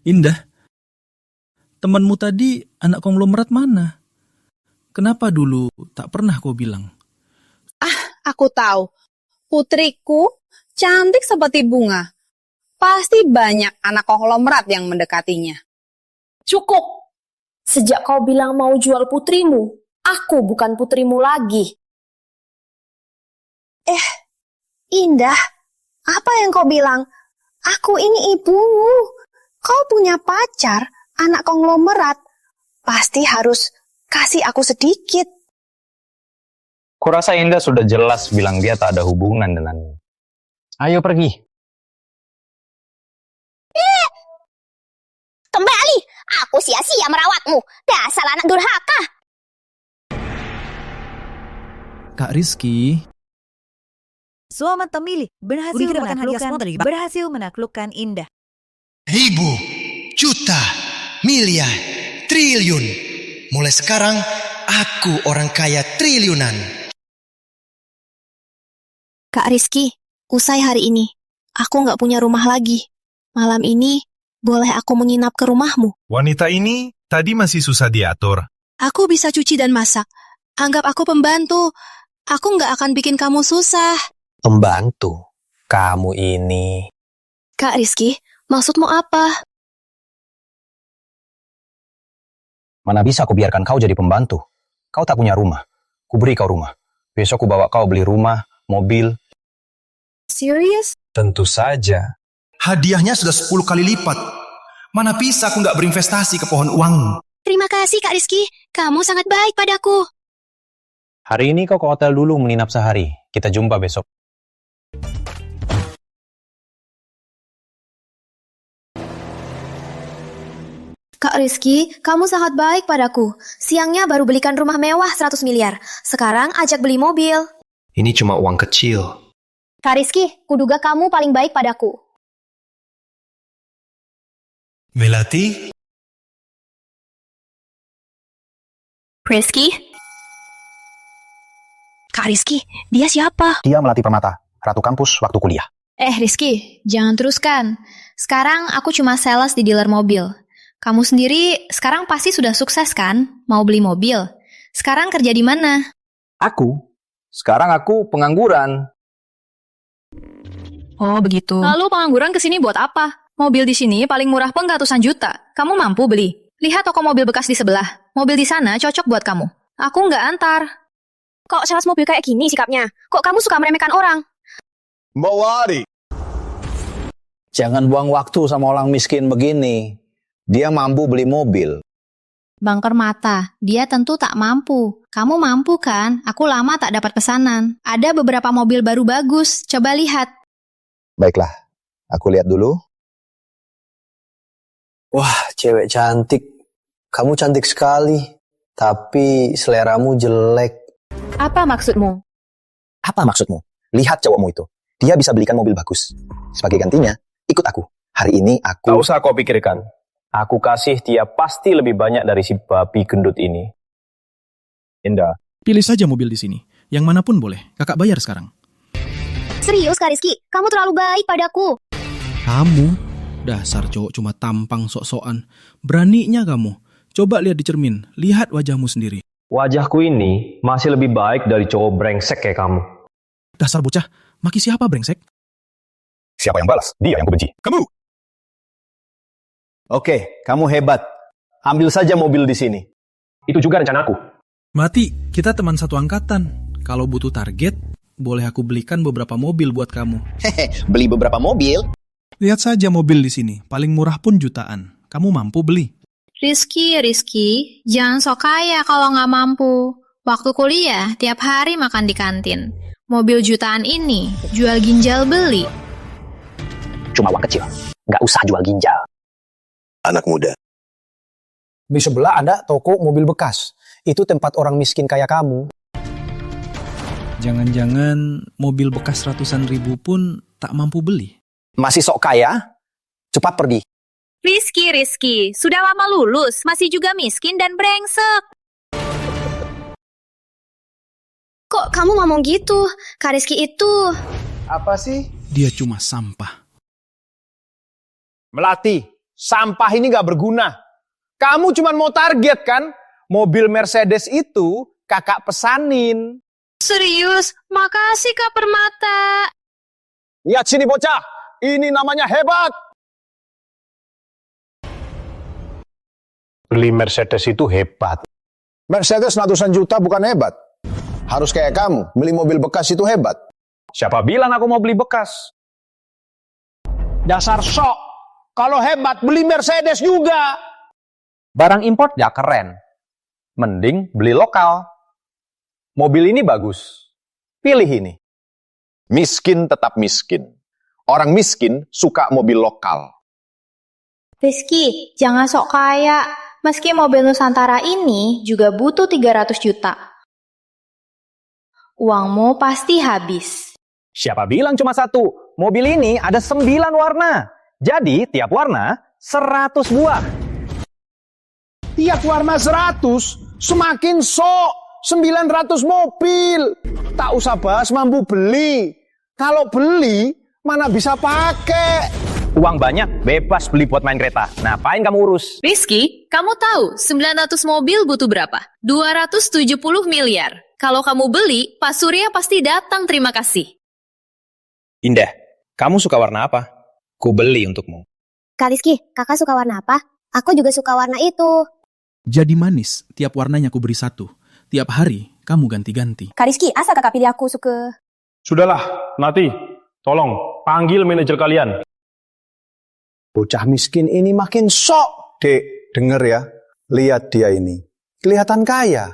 Indah, temanmu tadi anak konglomerat mana? Kenapa dulu tak pernah kau bilang? Aku tahu. Putriku cantik seperti bunga. Pasti banyak anak konglomerat yang mendekatinya. Cukup. Sejak kau bilang mau jual putrimu, aku bukan putrimu lagi. Indah, apa yang kau bilang? Aku ini ibumu. Kau punya pacar, anak konglomerat. Pasti harus kasih aku sedikit. Kurasa Indah sudah jelas bilang dia tak ada hubungan denganmu. Ayo pergi. Kembali, aku sia-sia merawatmu. Dasar anak durhaka. Kak Rizky. Selamat memilih. Berhasil menaklukkan Indah. Ribu, juta, miliar, triliun. Mulai sekarang, aku orang kaya triliunan. Kak Rizky, usai hari ini, aku nggak punya rumah lagi. Malam ini, boleh aku menginap ke rumahmu? Wanita ini tadi masih susah diatur. Aku bisa cuci dan masak. Anggap aku pembantu. Aku nggak akan bikin kamu susah. Pembantu? Kamu ini... Kak Rizky, maksudmu apa? Mana bisa aku biarkan kau jadi pembantu? Kau tak punya rumah. Ku beri kau rumah. Besok ku bawa kau beli rumah, mobil. Serius? Tentu saja. Hadiahnya sudah 10 kali lipat. Mana bisa aku nggak berinvestasi ke pohon uang? Terima kasih Kak Rizky, kamu sangat baik padaku. Hari ini kau ke hotel dulu menginap sehari. Kita jumpa besok. Kak Rizky, kamu sangat baik padaku. Siangnya baru belikan rumah mewah 100 miliar. Sekarang ajak beli mobil. Ini cuma uang kecil. Kak Rizky, kuduga kamu paling baik padaku. Melati? Rizky? Kak Rizky, dia siapa? Dia Melati Permata, ratu kampus waktu kuliah. Rizky, jangan teruskan. Sekarang aku cuma sales di dealer mobil. Kamu sendiri sekarang pasti sudah sukses kan? Mau beli mobil. Sekarang kerja di mana? Aku? Sekarang aku pengangguran. Oh, begitu. Lalu pengangguran kesini buat apa? Mobil di sini paling murah pun ratusan juta. Kamu mampu beli? Lihat toko mobil bekas di sebelah. Mobil di sana cocok buat kamu. Aku nggak antar. Kok sales mobil kayak gini sikapnya? Kok kamu suka meremehkan orang? Mawari. Jangan buang waktu sama orang miskin begini. Dia mampu beli mobil. Bang Permata, dia tentu tak mampu. Kamu mampu kan? Aku lama tak dapat pesanan. Ada beberapa mobil baru bagus. Coba lihat. Baiklah, aku lihat dulu. Wah, cewek cantik. Kamu cantik sekali. Tapi seleramu jelek. Apa maksudmu? Apa maksudmu? Lihat cowokmu itu. Dia bisa belikan mobil bagus. Sebagai gantinya, ikut aku. Hari ini aku... Tak usah kau pikirkan. Aku kasih dia pasti lebih banyak dari si babi gendut ini. Indah. Pilih saja mobil di sini. Yang manapun boleh. Kakak bayar sekarang. Serius Kak Rizky, kamu terlalu baik padaku. Kamu? Dasar cowok cuma tampang sok-sokan. Beraninya kamu. Coba lihat di cermin. Lihat wajahmu sendiri. Wajahku ini masih lebih baik dari cowok brengsek kayak kamu. Dasar bocah. Maki siapa brengsek? Siapa yang balas? Dia yang kubenci. Kamu! Oke, kamu hebat. Ambil saja mobil di sini. Itu juga rencanaku. Mati, kita teman satu angkatan. Kalau butuh target, boleh aku belikan beberapa mobil buat kamu. Beli beberapa mobil? Lihat saja mobil di sini. Paling murah pun jutaan. Kamu mampu beli? Rizky, jangan sok kaya kalau nggak mampu. Waktu kuliah, tiap hari makan di kantin. Mobil jutaan ini, jual ginjal beli. Cuma uang kecil, nggak usah jual ginjal. Anak muda. Di sebelah ada toko mobil bekas. Itu tempat orang miskin kayak kamu. Jangan-jangan mobil bekas ratusan ribu pun tak mampu beli. Masih sok kaya? Cepat pergi. Rizky, sudah lama lulus, masih juga miskin dan brengsek. Kok kamu ngomong gitu? Kak Rizky itu... Apa sih? Dia cuma sampah. Melati, sampah ini gak berguna. Kamu cuma mau target kan? Mobil Mercedes itu kakak pesanin. Serius? Makasih Kak Permata. Lihat sini bocah, ini namanya hebat. Beli Mercedes itu hebat. Mercedes ratusan juta bukan hebat. Harus kayak kamu, beli mobil bekas itu hebat. Siapa bilang aku mau beli bekas? Dasar sok. Kalau hebat, beli Mercedes juga. Barang import ya keren. Mending beli lokal. Mobil ini bagus. Pilih ini. Miskin tetap miskin. Orang miskin suka mobil lokal. Rizky, jangan sok kaya. Meski mobil Nusantara ini juga butuh 300 juta. Uangmu pasti habis. Siapa bilang cuma satu? Mobil ini ada 9 warna. Jadi tiap warna 100 buah. Tiap warna 100, semakin sok 900 mobil. Tak usah bahas mampu beli. Kalau beli, mana bisa pakai. Uang banyak, bebas beli buat main kereta. Ngapain kamu urus? Rizky, kamu tahu 900 mobil butuh berapa? 270 miliar. Kalau kamu beli, Pak Surya pasti datang terima kasih. Indah, kamu suka warna apa? Ku beli untukmu. Kak Rizky, kakak suka warna apa? Aku juga suka warna itu. Jadi manis, tiap warnanya aku beri satu. Tiap hari, kamu ganti-ganti. Kak Rizky, asa kakak pilih aku suka... Sudahlah, Nati. Tolong, panggil manajer kalian. Bocah miskin ini makin sok. Dek, denger ya. Lihat dia ini. Kelihatan kaya.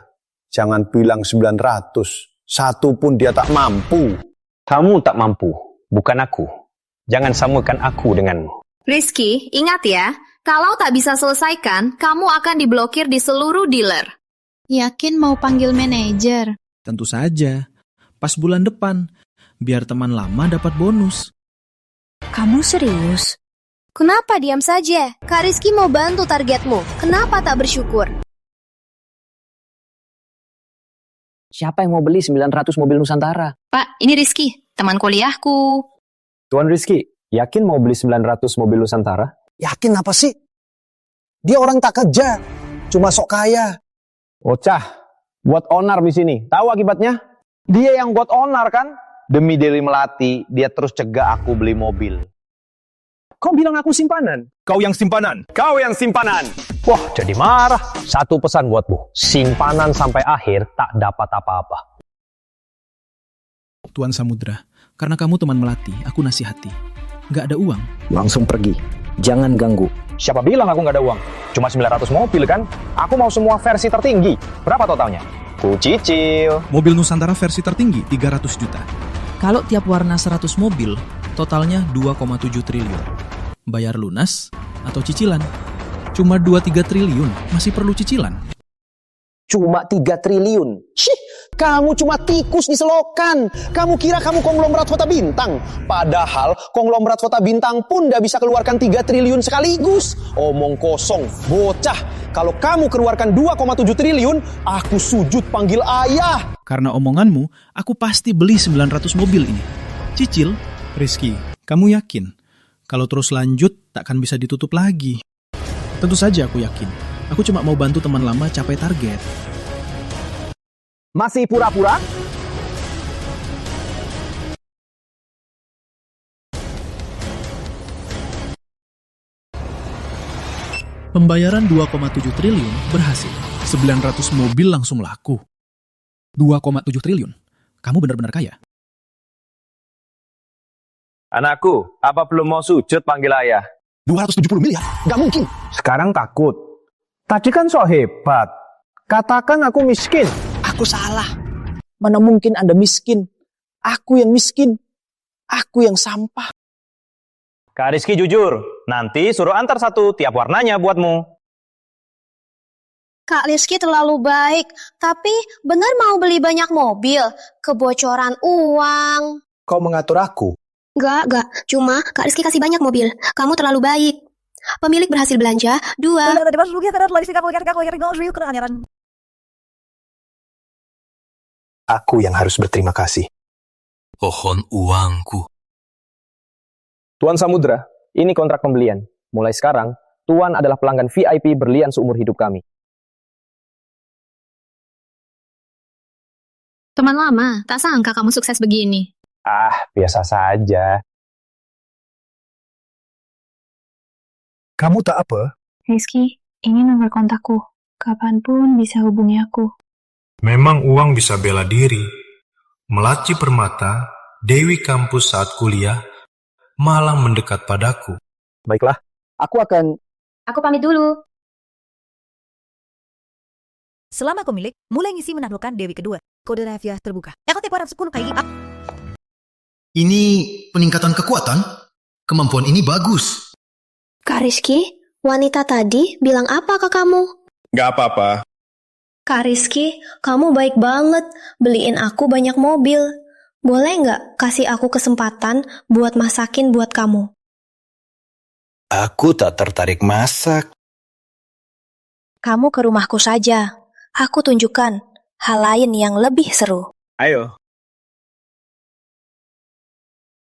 Jangan bilang 900. Satu pun dia tak mampu. Kamu tak mampu, bukan aku. Jangan samakan aku denganmu. Rizky, ingat ya, kalau tak bisa selesaikan, kamu akan diblokir di seluruh dealer. Yakin mau panggil manajer? Tentu saja. Pas bulan depan, biar teman lama dapat bonus. Kamu serius? Kenapa diam saja? Kak Rizky mau bantu targetmu. Kenapa tak bersyukur? Siapa yang mau beli 900 mobil Nusantara? Pak, ini Rizky, teman kuliahku. Tuan Rizky, yakin mau beli 900 mobil Nusantara? Yakin apa sih? Dia orang tak kerja. Cuma sok kaya. Bocah, buat onar di sini. Tahu akibatnya? Dia yang buat onar kan? Demi Deli Melati, dia terus cegah aku beli mobil. Kau bilang aku simpanan? Kau yang simpanan. Kau yang simpanan. Wah, jadi marah. Satu pesan buatmu. Simpanan sampai akhir tak dapat apa-apa. Tuan Samudra, karena kamu teman Melati, aku nasihati. Nggak ada uang. Langsung pergi. Jangan ganggu. Siapa bilang aku nggak ada uang? Cuma 900 mobil kan? Aku mau semua versi tertinggi. Berapa totalnya? Ku cicil. Mobil Nusantara versi tertinggi 300 juta. Kalau tiap warna 100 mobil, totalnya 2,7 triliun. Bayar lunas atau cicilan? Cuma 2-3 triliun, masih perlu cicilan. Cuma 3 triliun. Shih, kamu cuma tikus di selokan. Kamu kira kamu konglomerat Kota Bintang. Padahal konglomerat Kota Bintang pun tidak bisa keluarkan 3 triliun sekaligus. Omong kosong, bocah. Kalau kamu keluarkan 2,7 triliun, aku sujud panggil ayah. Karena omonganmu, aku pasti beli 900 mobil ini. Cicil, Rizky, kamu yakin? Kalau terus lanjut, takkan bisa ditutup lagi. Tentu saja aku yakin. Aku cuma mau bantu teman lama capai target. Masih pura-pura? Pembayaran 2,7 triliun berhasil. 900 mobil langsung laku. 2,7 triliun. Kamu benar-benar kaya. Anakku, apa belum mau sujud panggil ayah? 270 miliar? Gak mungkin. Sekarang takut. Tadi kan sok hebat. Katakan aku miskin. Aku salah. Mana mungkin Anda miskin? Aku yang miskin. Aku yang sampah. Kak Rizky jujur, nanti suruh antar satu tiap warnanya buatmu. Kak Rizky terlalu baik, tapi benar mau beli banyak mobil, kebocoran uang. Kau mengatur aku. Enggak. Cuma Kak Rizky kasih banyak mobil. Kamu terlalu baik. Pemilik berhasil belanja 2. Aku yang harus berterima kasih. Pohon uangku. Tuan Samudra, ini kontrak pembelian. Mulai sekarang, Tuan adalah pelanggan VIP berlian seumur hidup kami. Teman lama, tak sangka kamu sukses begini. Biasa saja. Kamu tak apa? Rizky, ini nomor kontakku. Kapanpun bisa hubungi aku. Memang uang bisa bela diri. Melati Permata, Dewi kampus saat kuliah, malah mendekat padaku. Baiklah, aku pamit dulu. Selama pemilik mulai ngisi menaklukkan Dewi kedua, kode rahasia terbuka. Ekotip 10 kali lipat. Ini peningkatan kekuatan? Kemampuan ini bagus. Kak Rizky, wanita tadi bilang apa ke kamu? Gak apa-apa. Kak Rizky, kamu baik banget. Beliin aku banyak mobil. Boleh nggak kasih aku kesempatan buat masakin buat kamu? Aku tak tertarik masak. Kamu ke rumahku saja. Aku tunjukkan hal lain yang lebih seru. Ayo.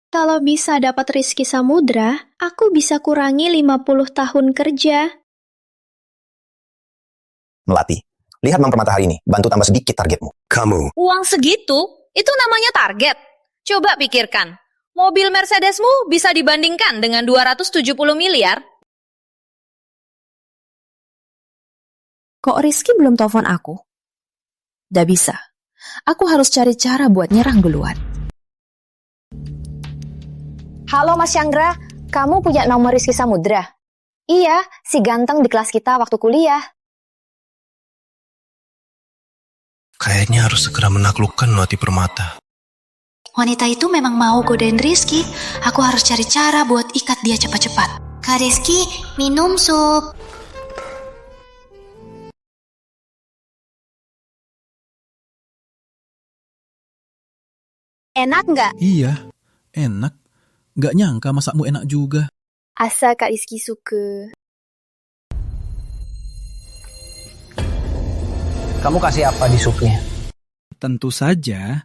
Kalau bisa dapat Rizky Samudra, aku bisa kurangi 50 tahun kerja. Melati, lihat Mang Permata hari ini. Bantu tambah sedikit targetmu. Kamu. Uang segitu? Itu namanya target. Coba pikirkan. Mobil Mercedesmu bisa dibandingkan dengan 270 miliar? Kok Rizky belum telepon aku? Nggak bisa. Aku harus cari cara buat nyerang duluan. Halo Mas Chandra, kamu punya nomor Rizky Samudra? Iya, si ganteng di kelas kita waktu kuliah. Kayaknya harus segera menaklukkan Melati Permata. Wanita itu memang mau godain Rizky. Aku harus cari cara buat ikat dia cepat-cepat. Kak Rizky, minum sup. Enak nggak? Iya, enak. Nggak nyangka masakmu enak juga. Asa Kak Rizky suka. Kamu kasih apa di supnya? Tentu saja,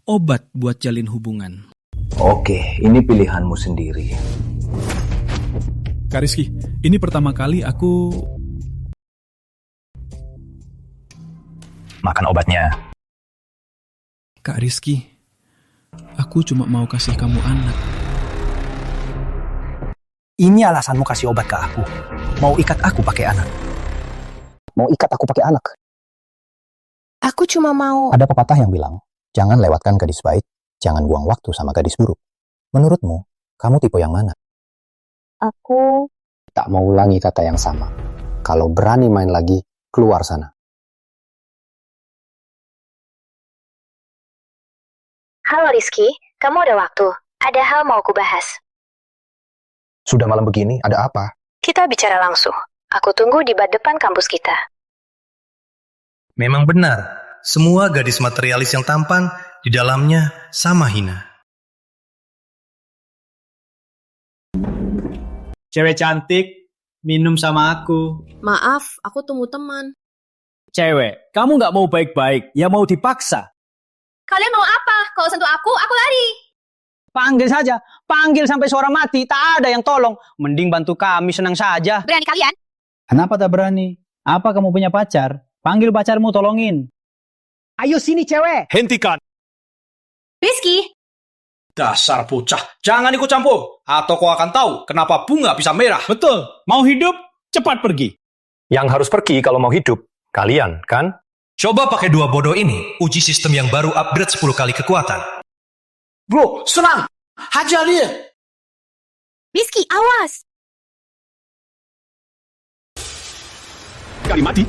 obat buat jalin hubungan. Oke, ini pilihanmu sendiri. Kak Rizky, ini pertama kali aku... Makan obatnya. Kak Rizky, aku cuma mau kasih kamu anak. Ini alasanmu kasih obat ke aku. Mau ikat aku pakai anak. Mau ikat aku pakai anak. Aku cuma mau... Ada pepatah yang bilang, jangan lewatkan gadis baik, jangan buang waktu sama gadis buruk. Menurutmu, kamu tipe yang mana? Aku... Tak mau ulangi kata yang sama. Kalau berani main lagi, keluar sana. Halo Rizky, kamu ada waktu? Ada hal mau aku bahas. Sudah malam begini, ada apa? Kita bicara langsung. Aku tunggu di bak depan kampus kita. Memang benar, semua gadis materialis yang tampan di dalamnya sama hina. Cewek cantik, minum sama aku. Maaf, aku tunggu teman. Cewek, kamu nggak mau baik-baik, ya mau dipaksa. Kalian mau apa? Kalau sentuh aku lari. Panggil saja, panggil sampai suara mati, tak ada yang tolong. Mending bantu kami senang saja. Berani kalian? Kenapa tak berani? Apa kamu punya pacar? Panggil pacarmu, tolongin. Ayo sini cewek. Hentikan. Rizky. Dasar bocah, jangan ikut campur. Atau kau akan tahu kenapa bunga bisa merah. Betul, mau hidup, cepat pergi. Yang harus pergi kalau mau hidup, kalian kan? Coba pakai dua bodoh ini, uji sistem yang baru upgrade 10 kali kekuatan. Bro, senang. Hajar dia. Rizky, awas. sekali mati.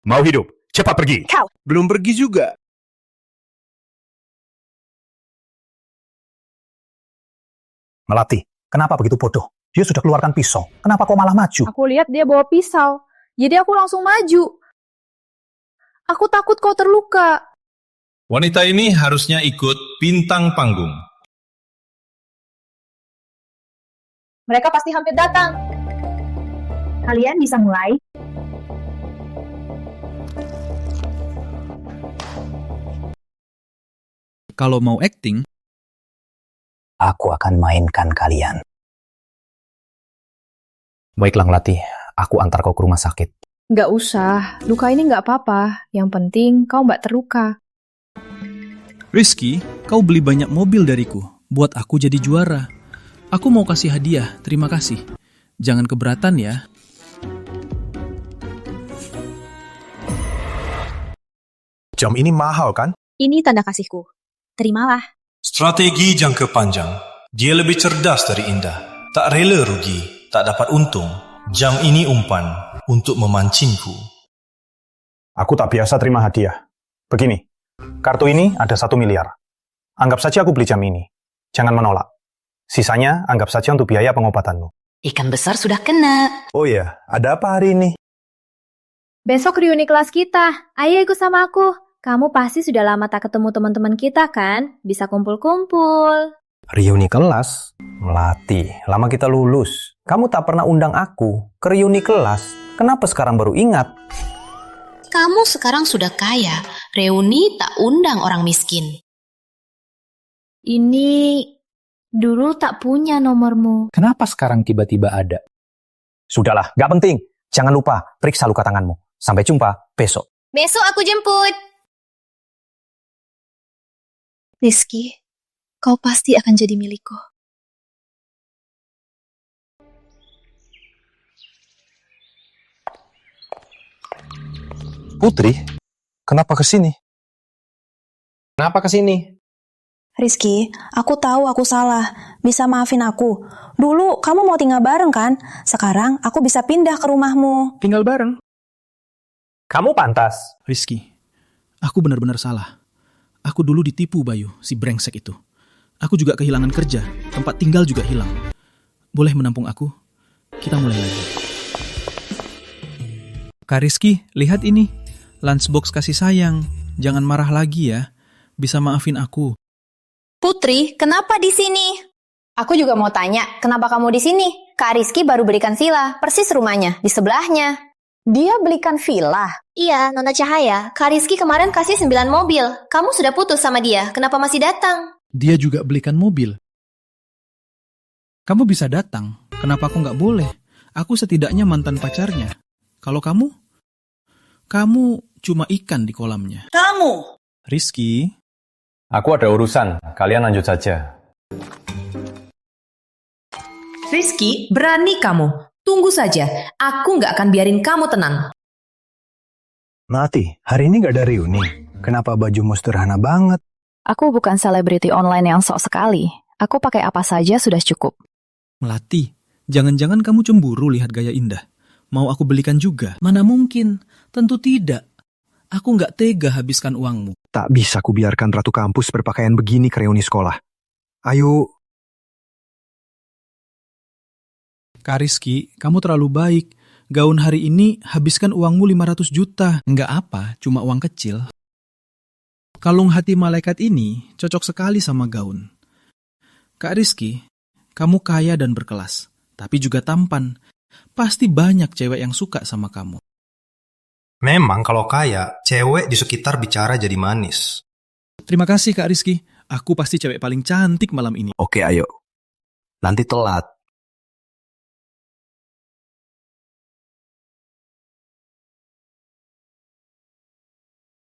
Mau hidup, cepat pergi. Kau. Belum pergi juga. Melati, kenapa begitu bodoh? Dia sudah keluarkan pisau. Kenapa kau malah maju? Aku lihat dia bawa pisau. Jadi aku langsung maju. Aku takut kau terluka. Wanita ini harusnya ikut bintang panggung. Mereka pasti hampir datang. Kalian bisa mulai. Kalau mau acting, Aku akan mainkan kalian. Baiklah Melati, aku antar kau ke rumah sakit. Nggak usah, luka ini nggak apa-apa. Yang penting kau nggak terluka. Rizky, kau beli banyak mobil dariku, buat aku jadi juara. Aku mau kasih hadiah, terima kasih. Jangan keberatan ya. Jam ini mahal kan? Ini tanda kasihku. Terimalah. Strategi jangka panjang. Dia lebih cerdas dari Indah. Tak rela rugi, tak dapat untung. Jam ini umpan untuk memancingku. Aku tak biasa terima hadiah. Begini, kartu ini ada 1 miliar. Anggap saja aku beli jam ini. Jangan menolak. Sisanya anggap saja untuk biaya pengobatanmu. Ikan besar sudah kena. Oh ya, ada apa hari ini? Besok reuni kelas kita. Ayo ikut sama aku. Kamu pasti sudah lama tak ketemu teman-teman kita kan? Bisa kumpul-kumpul. Reuni kelas? Melati, lama kita lulus. Kamu tak pernah undang aku ke reuni kelas. Kenapa sekarang baru ingat? Kamu sekarang sudah kaya. Reuni tak undang orang miskin. Ini dulu tak punya nomormu. Kenapa sekarang tiba-tiba ada? Sudahlah, gak penting. Jangan lupa periksa luka tanganmu. Sampai jumpa besok. Besok aku jemput. Rizky, kau pasti akan jadi milikku. Putri, kenapa kesini? Kenapa kesini? Rizky, aku tahu aku salah. Bisa maafin aku. Dulu kamu mau tinggal bareng kan? Sekarang aku bisa pindah ke rumahmu. Tinggal bareng? Kamu pantas. Rizky, aku benar-benar salah. Aku dulu ditipu Bayu, si brengsek itu. Aku juga kehilangan kerja, tempat tinggal juga hilang. Boleh menampung aku? Kita mulai lagi. Kak Rizky, lihat ini. Lunchbox kasih sayang. Jangan marah lagi ya. Bisa maafin aku. Putri, kenapa di sini? Aku juga mau tanya, kenapa kamu di sini? Kak Rizky baru belikan villa, persis rumahnya, di sebelahnya. Dia belikan villa? Iya, Nona Cahaya. Kak Rizky kemarin kasih 9 mobil. Kamu sudah putus sama dia, kenapa masih datang? Dia juga belikan mobil. Kamu bisa datang, kenapa aku nggak boleh? Aku setidaknya mantan pacarnya. Kalau kamu cuma ikan di kolamnya. Kamu! Rizky? Aku ada urusan, kalian lanjut saja. Rizky, berani kamu. Tunggu saja, aku nggak akan biarin kamu tenang. Melati, hari ini gak ada reuni. Kenapa bajumu sederhana banget? Aku bukan selebriti online yang sok sekali. Aku pakai apa saja sudah cukup. Melati, jangan-jangan kamu cemburu lihat gaya Indah. Mau aku belikan juga? Mana mungkin, tentu tidak. Aku nggak tega habiskan uangmu. Tak bisa ku biarkan ratu kampus berpakaian begini ke reuni sekolah. Ayo. Kak Rizky, kamu terlalu baik. Gaun hari ini habiskan uangmu 500 juta. Nggak apa, cuma uang kecil. Kalung hati malaikat ini cocok sekali sama gaun. Kak Rizky, kamu kaya dan berkelas, tapi juga tampan. Pasti banyak cewek yang suka sama kamu. Memang kalau kaya, cewek di sekitar bicara jadi manis. Terima kasih Kak Rizky. Aku pasti cewek paling cantik malam ini. Oke, ayo. Nanti telat.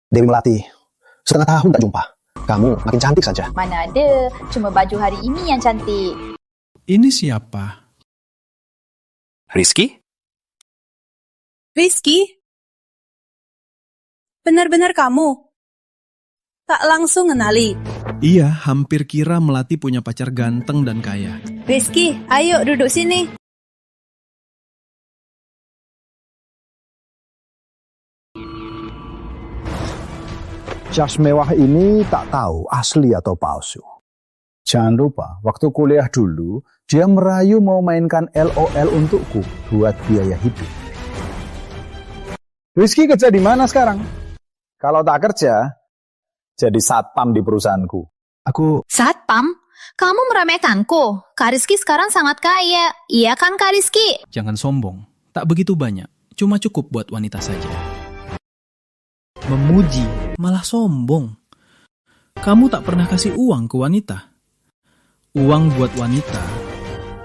Dewi Melati, setengah tahun tak jumpa. Kamu makin cantik saja. Mana ada, cuma baju hari ini yang cantik. Ini siapa? Rizky? Rizky? Benar-benar kamu? Tak langsung kenali. Iya, hampir kira Melati punya pacar ganteng dan kaya. Rizky, ayo duduk sini. Jas mewah ini tak tahu asli atau palsu. Jangan lupa, waktu kuliah dulu, dia merayu mau mainkan LOL untukku buat biaya hidup. Rizky kerja di mana sekarang? Kalau tak kerja, jadi satpam di perusahaanku. Satpam? Kamu meremehkanku. Kak Rizky sekarang sangat kaya. Iya kan Kak Rizky? Jangan sombong. Tak begitu banyak. Cuma cukup buat wanita saja. Memuji, malah sombong. Kamu tak pernah kasih uang ke wanita. Uang buat wanita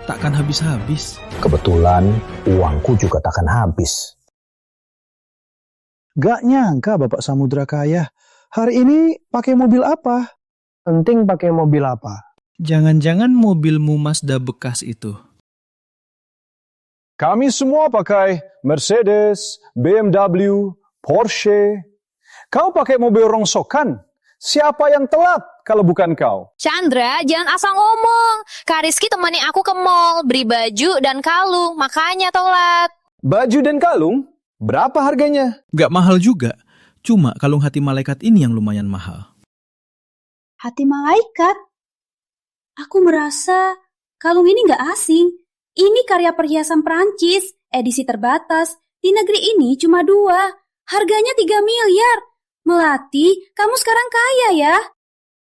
takkan habis-habis. Kebetulan uangku juga takkan habis. Gak nyangka Bapak Samudra kaya. Hari ini pakai mobil apa? Penting pakai mobil apa? Jangan-jangan mobilmu Mazda bekas itu. Kami semua pakai Mercedes, BMW, Porsche. Kau pakai mobil rongsokan. Siapa yang telat kalau bukan kau? Chandra, jangan asal ngomong. Kak Rizky temani aku ke mall, beli baju dan kalung, makanya telat. Baju dan kalung? Berapa harganya? Gak mahal juga. Cuma kalung hati malaikat ini yang lumayan mahal. Hati malaikat? Aku merasa kalung ini gak asing. Ini karya perhiasan Prancis, edisi terbatas. Di negeri ini cuma 2. Harganya 3 miliar. Melati, kamu sekarang kaya ya?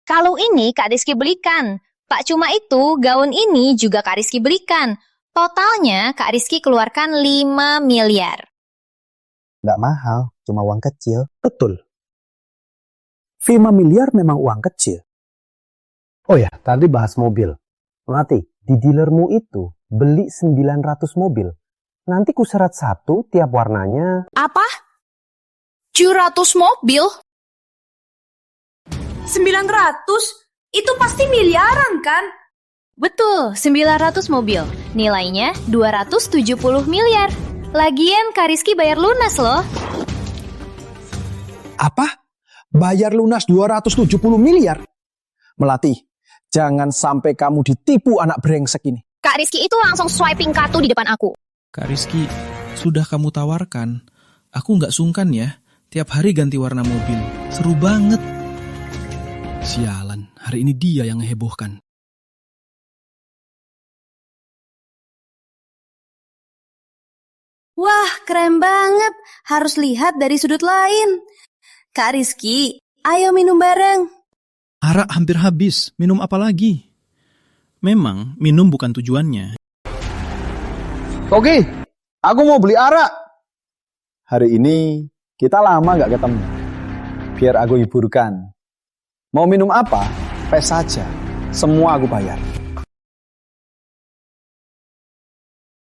Kalung ini Kak Rizky belikan. Tak cuma itu, gaun ini juga Kak Rizky belikan. Totalnya Kak Rizky keluarkan 5 miliar. Nggak mahal, cuma uang kecil. Betul. 5 miliar memang uang kecil. Oh ya, tadi bahas mobil. Melati, di dealermu itu beli 900 mobil. Nanti ku seret 1 tiap warnanya. Apa? 700 mobil? 900? Itu pasti miliaran kan? Betul, 900 mobil. Nilainya 270 miliar. Lagian Kak Rizky bayar lunas loh. Apa? Bayar lunas 270 miliar? Melati, jangan sampai kamu ditipu anak brengsek ini. Kak Rizky itu langsung swiping kartu di depan aku. Kak Rizky, sudah kamu tawarkan. Aku nggak sungkan ya. Tiap hari ganti warna mobil. Seru banget. Sialan, hari ini dia yang ngehebohkan. Wah, keren banget. Harus lihat dari sudut lain. Kak Rizky, ayo minum bareng. Arak hampir habis. Minum apa lagi? Memang, minum bukan tujuannya. Oke, aku mau beli arak. Hari ini kita lama gak ketemu. Biar aku hiburkan. Mau minum apa? Pes saja. Semua aku bayar.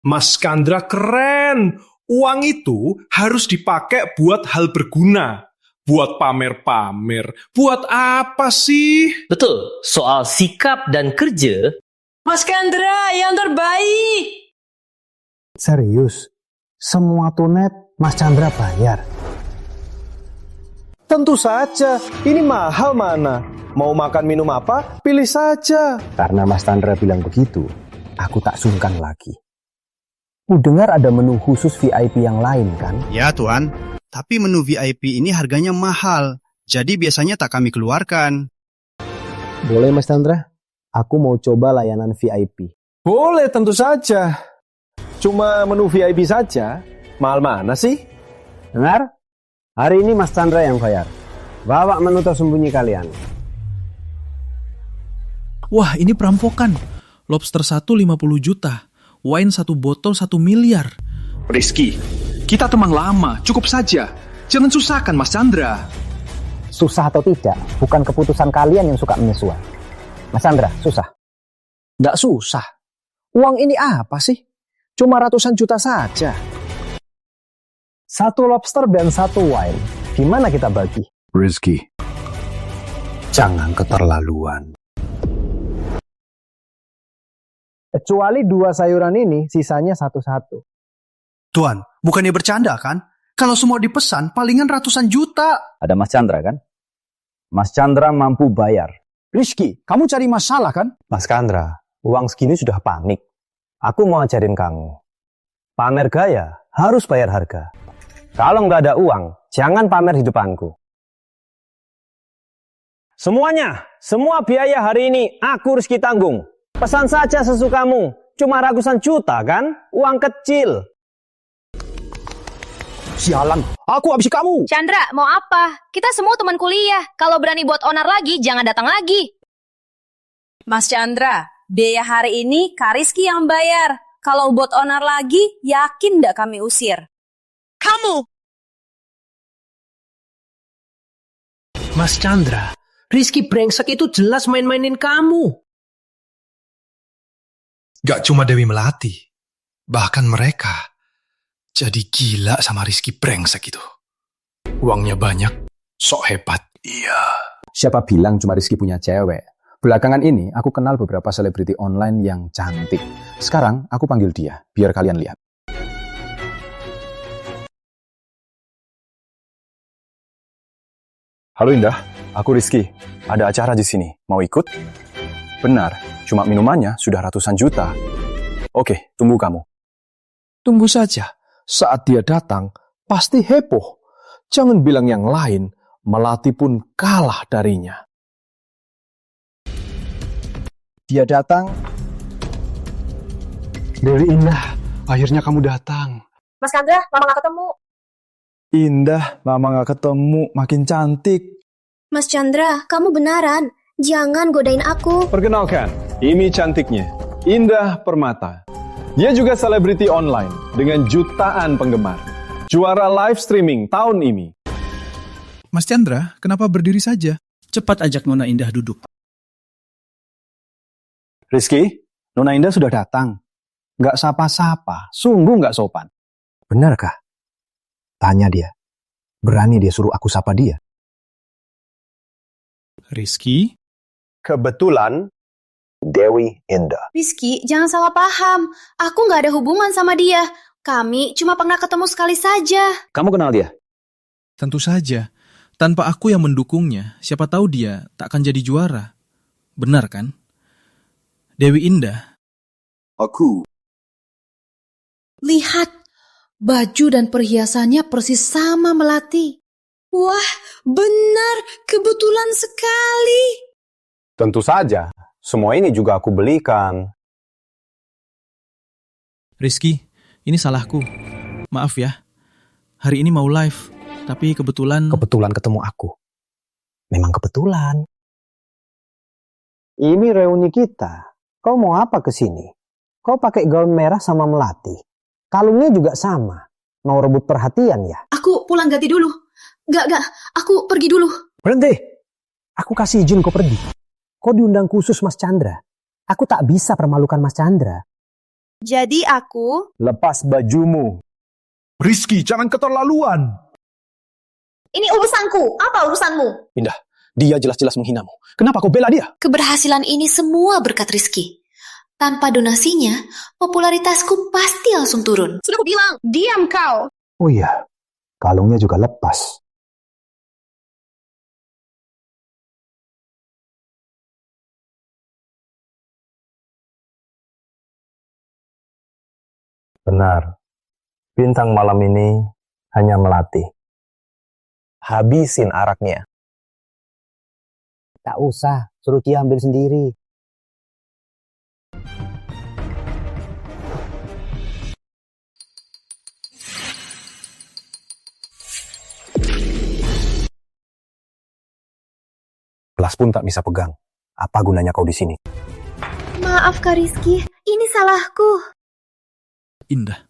Mas Chandra keren. Uang itu harus dipakai buat hal berguna. Buat pamer-pamer. Buat apa sih? Betul, soal sikap dan kerja. Mas Chandra, yang terbaik. Serius? Semua tunet Mas Chandra bayar? Tentu saja, ini mahal mana? Mau makan minum apa? Pilih saja. Karena Mas Chandra bilang begitu, aku tak sungkan lagi. Ku dengar ada menu khusus VIP yang lain kan? Ya Tuan, tapi menu VIP ini harganya mahal. Jadi biasanya tak kami keluarkan. Boleh Mas Chandra? Aku mau coba layanan VIP. Boleh, tentu saja. Cuma menu VIP saja. Mahal mana sih? Dengar? Hari ini Mas Chandra yang bayar. Bawa menu tersembunyi kalian. Wah, ini perampokan. Lobster 1 50 juta. Wine 1 botol 1 miliar. Rizky, kita teman lama, cukup saja. Jangan susahkan Mas Chandra. Susah atau tidak, bukan keputusan kalian yang suka menyesuai. Mas Chandra, susah? Nggak susah. Uang ini apa sih? Cuma ratusan juta saja. 1 lobster dan 1 wine. Gimana kita bagi? Rizky, jangan keterlaluan. Kecuali 2 sayuran ini, sisanya 1-1. Tuan, bukannya bercanda kan? Kalau semua dipesan, palingan ratusan juta. Ada Mas Chandra kan? Mas Chandra mampu bayar. Rizky, kamu cari masalah kan? Mas Chandra, uang segini sudah panik. Aku mau ajarin kamu. Pamer gaya harus bayar harga. Kalau nggak ada uang, jangan pamer di depanku. Semuanya, semua biaya hari ini aku Rizky tanggung. Pesan saja sesukamu. Cuma ratusan juta kan? Uang kecil. Sialan, aku habisi kamu. Chandra, mau apa? Kita semua teman kuliah. Kalau berani buat onar lagi, jangan datang lagi. Mas Chandra, biaya hari ini Kak Rizky yang bayar. Kalau buat onar lagi, yakin nggak kami usir? Kamu! Mas Chandra, Rizky brengsek itu jelas main-mainin kamu. Gak cuma Dewi Melati, bahkan mereka jadi gila sama Rizky brengsek itu. Uangnya banyak, sok hebat. Iya. Siapa bilang cuma Rizky punya cewek? Belakangan ini aku kenal beberapa selebriti online yang cantik. Sekarang aku panggil dia, biar kalian lihat. Halo Indah, aku Rizky. Ada acara di sini. Mau ikut? Benar, cuma minumannya sudah ratusan juta. Oke, tunggu kamu. Tunggu saja. Saat dia datang, pasti heboh. Jangan bilang yang lain, Melati pun kalah darinya. Dia datang. Dewi Indah, akhirnya kamu datang. Mas Chandra, Mama gak ketemu. Indah, Mama gak ketemu, makin cantik. Mas Chandra, kamu benaran. Jangan godain aku. Perkenalkan, ini cantiknya, Indah Permata. Dia juga selebriti online dengan jutaan penggemar. Juara live streaming tahun ini. Mas Chandra, kenapa berdiri saja? Cepat ajak Nona Indah duduk. Rizky, Nona Indah sudah datang. Nggak sapa-sapa, sungguh nggak sopan. Benarkah? Tanya dia. Berani dia suruh aku sapa dia. Rizky? Kebetulan, Dewi Indah. Rizky, jangan salah paham. Aku nggak ada hubungan sama dia. Kami cuma pernah ketemu sekali saja. Kamu kenal dia? Tentu saja. Tanpa aku yang mendukungnya, siapa tahu dia tak akan jadi juara. Benar kan? Dewi Indah. Aku. Lihat, baju dan perhiasannya persis sama Melati. Wah, benar. Kebetulan sekali. Tentu saja, semua ini juga aku belikan. Rizky, ini salahku. Maaf ya. Hari ini mau live, tapi kebetulan... Kebetulan ketemu aku. Memang kebetulan. Ini reuni kita. Kau mau apa ke sini? Kau pakai gaun merah sama Melati. Kalungnya juga sama. Mau rebut perhatian ya? Aku pulang ganti dulu. Gak. Aku pergi dulu. Berhenti. Aku kasih izin kau pergi. Kau diundang khusus Mas Chandra. Aku tak bisa permalukan Mas Chandra. Jadi aku... Lepas bajumu. Rizky, jangan keterlaluan. Ini urusanku. Apa urusanmu? Indah, dia jelas-jelas menghinamu. Kenapa kau bela dia? Keberhasilan ini semua berkat Rizky. Tanpa donasinya, popularitasku pasti langsung turun. Sudah aku bilang, diam kau. Oh iya, kalungnya juga lepas. Benar, bintang malam ini hanya Melati. Habisin araknya. Tak usah, suruh dia ambil sendiri. Gelas pun tak bisa pegang. Apa gunanya kau di sini? Maaf Kak Rizky, ini salahku. Indah,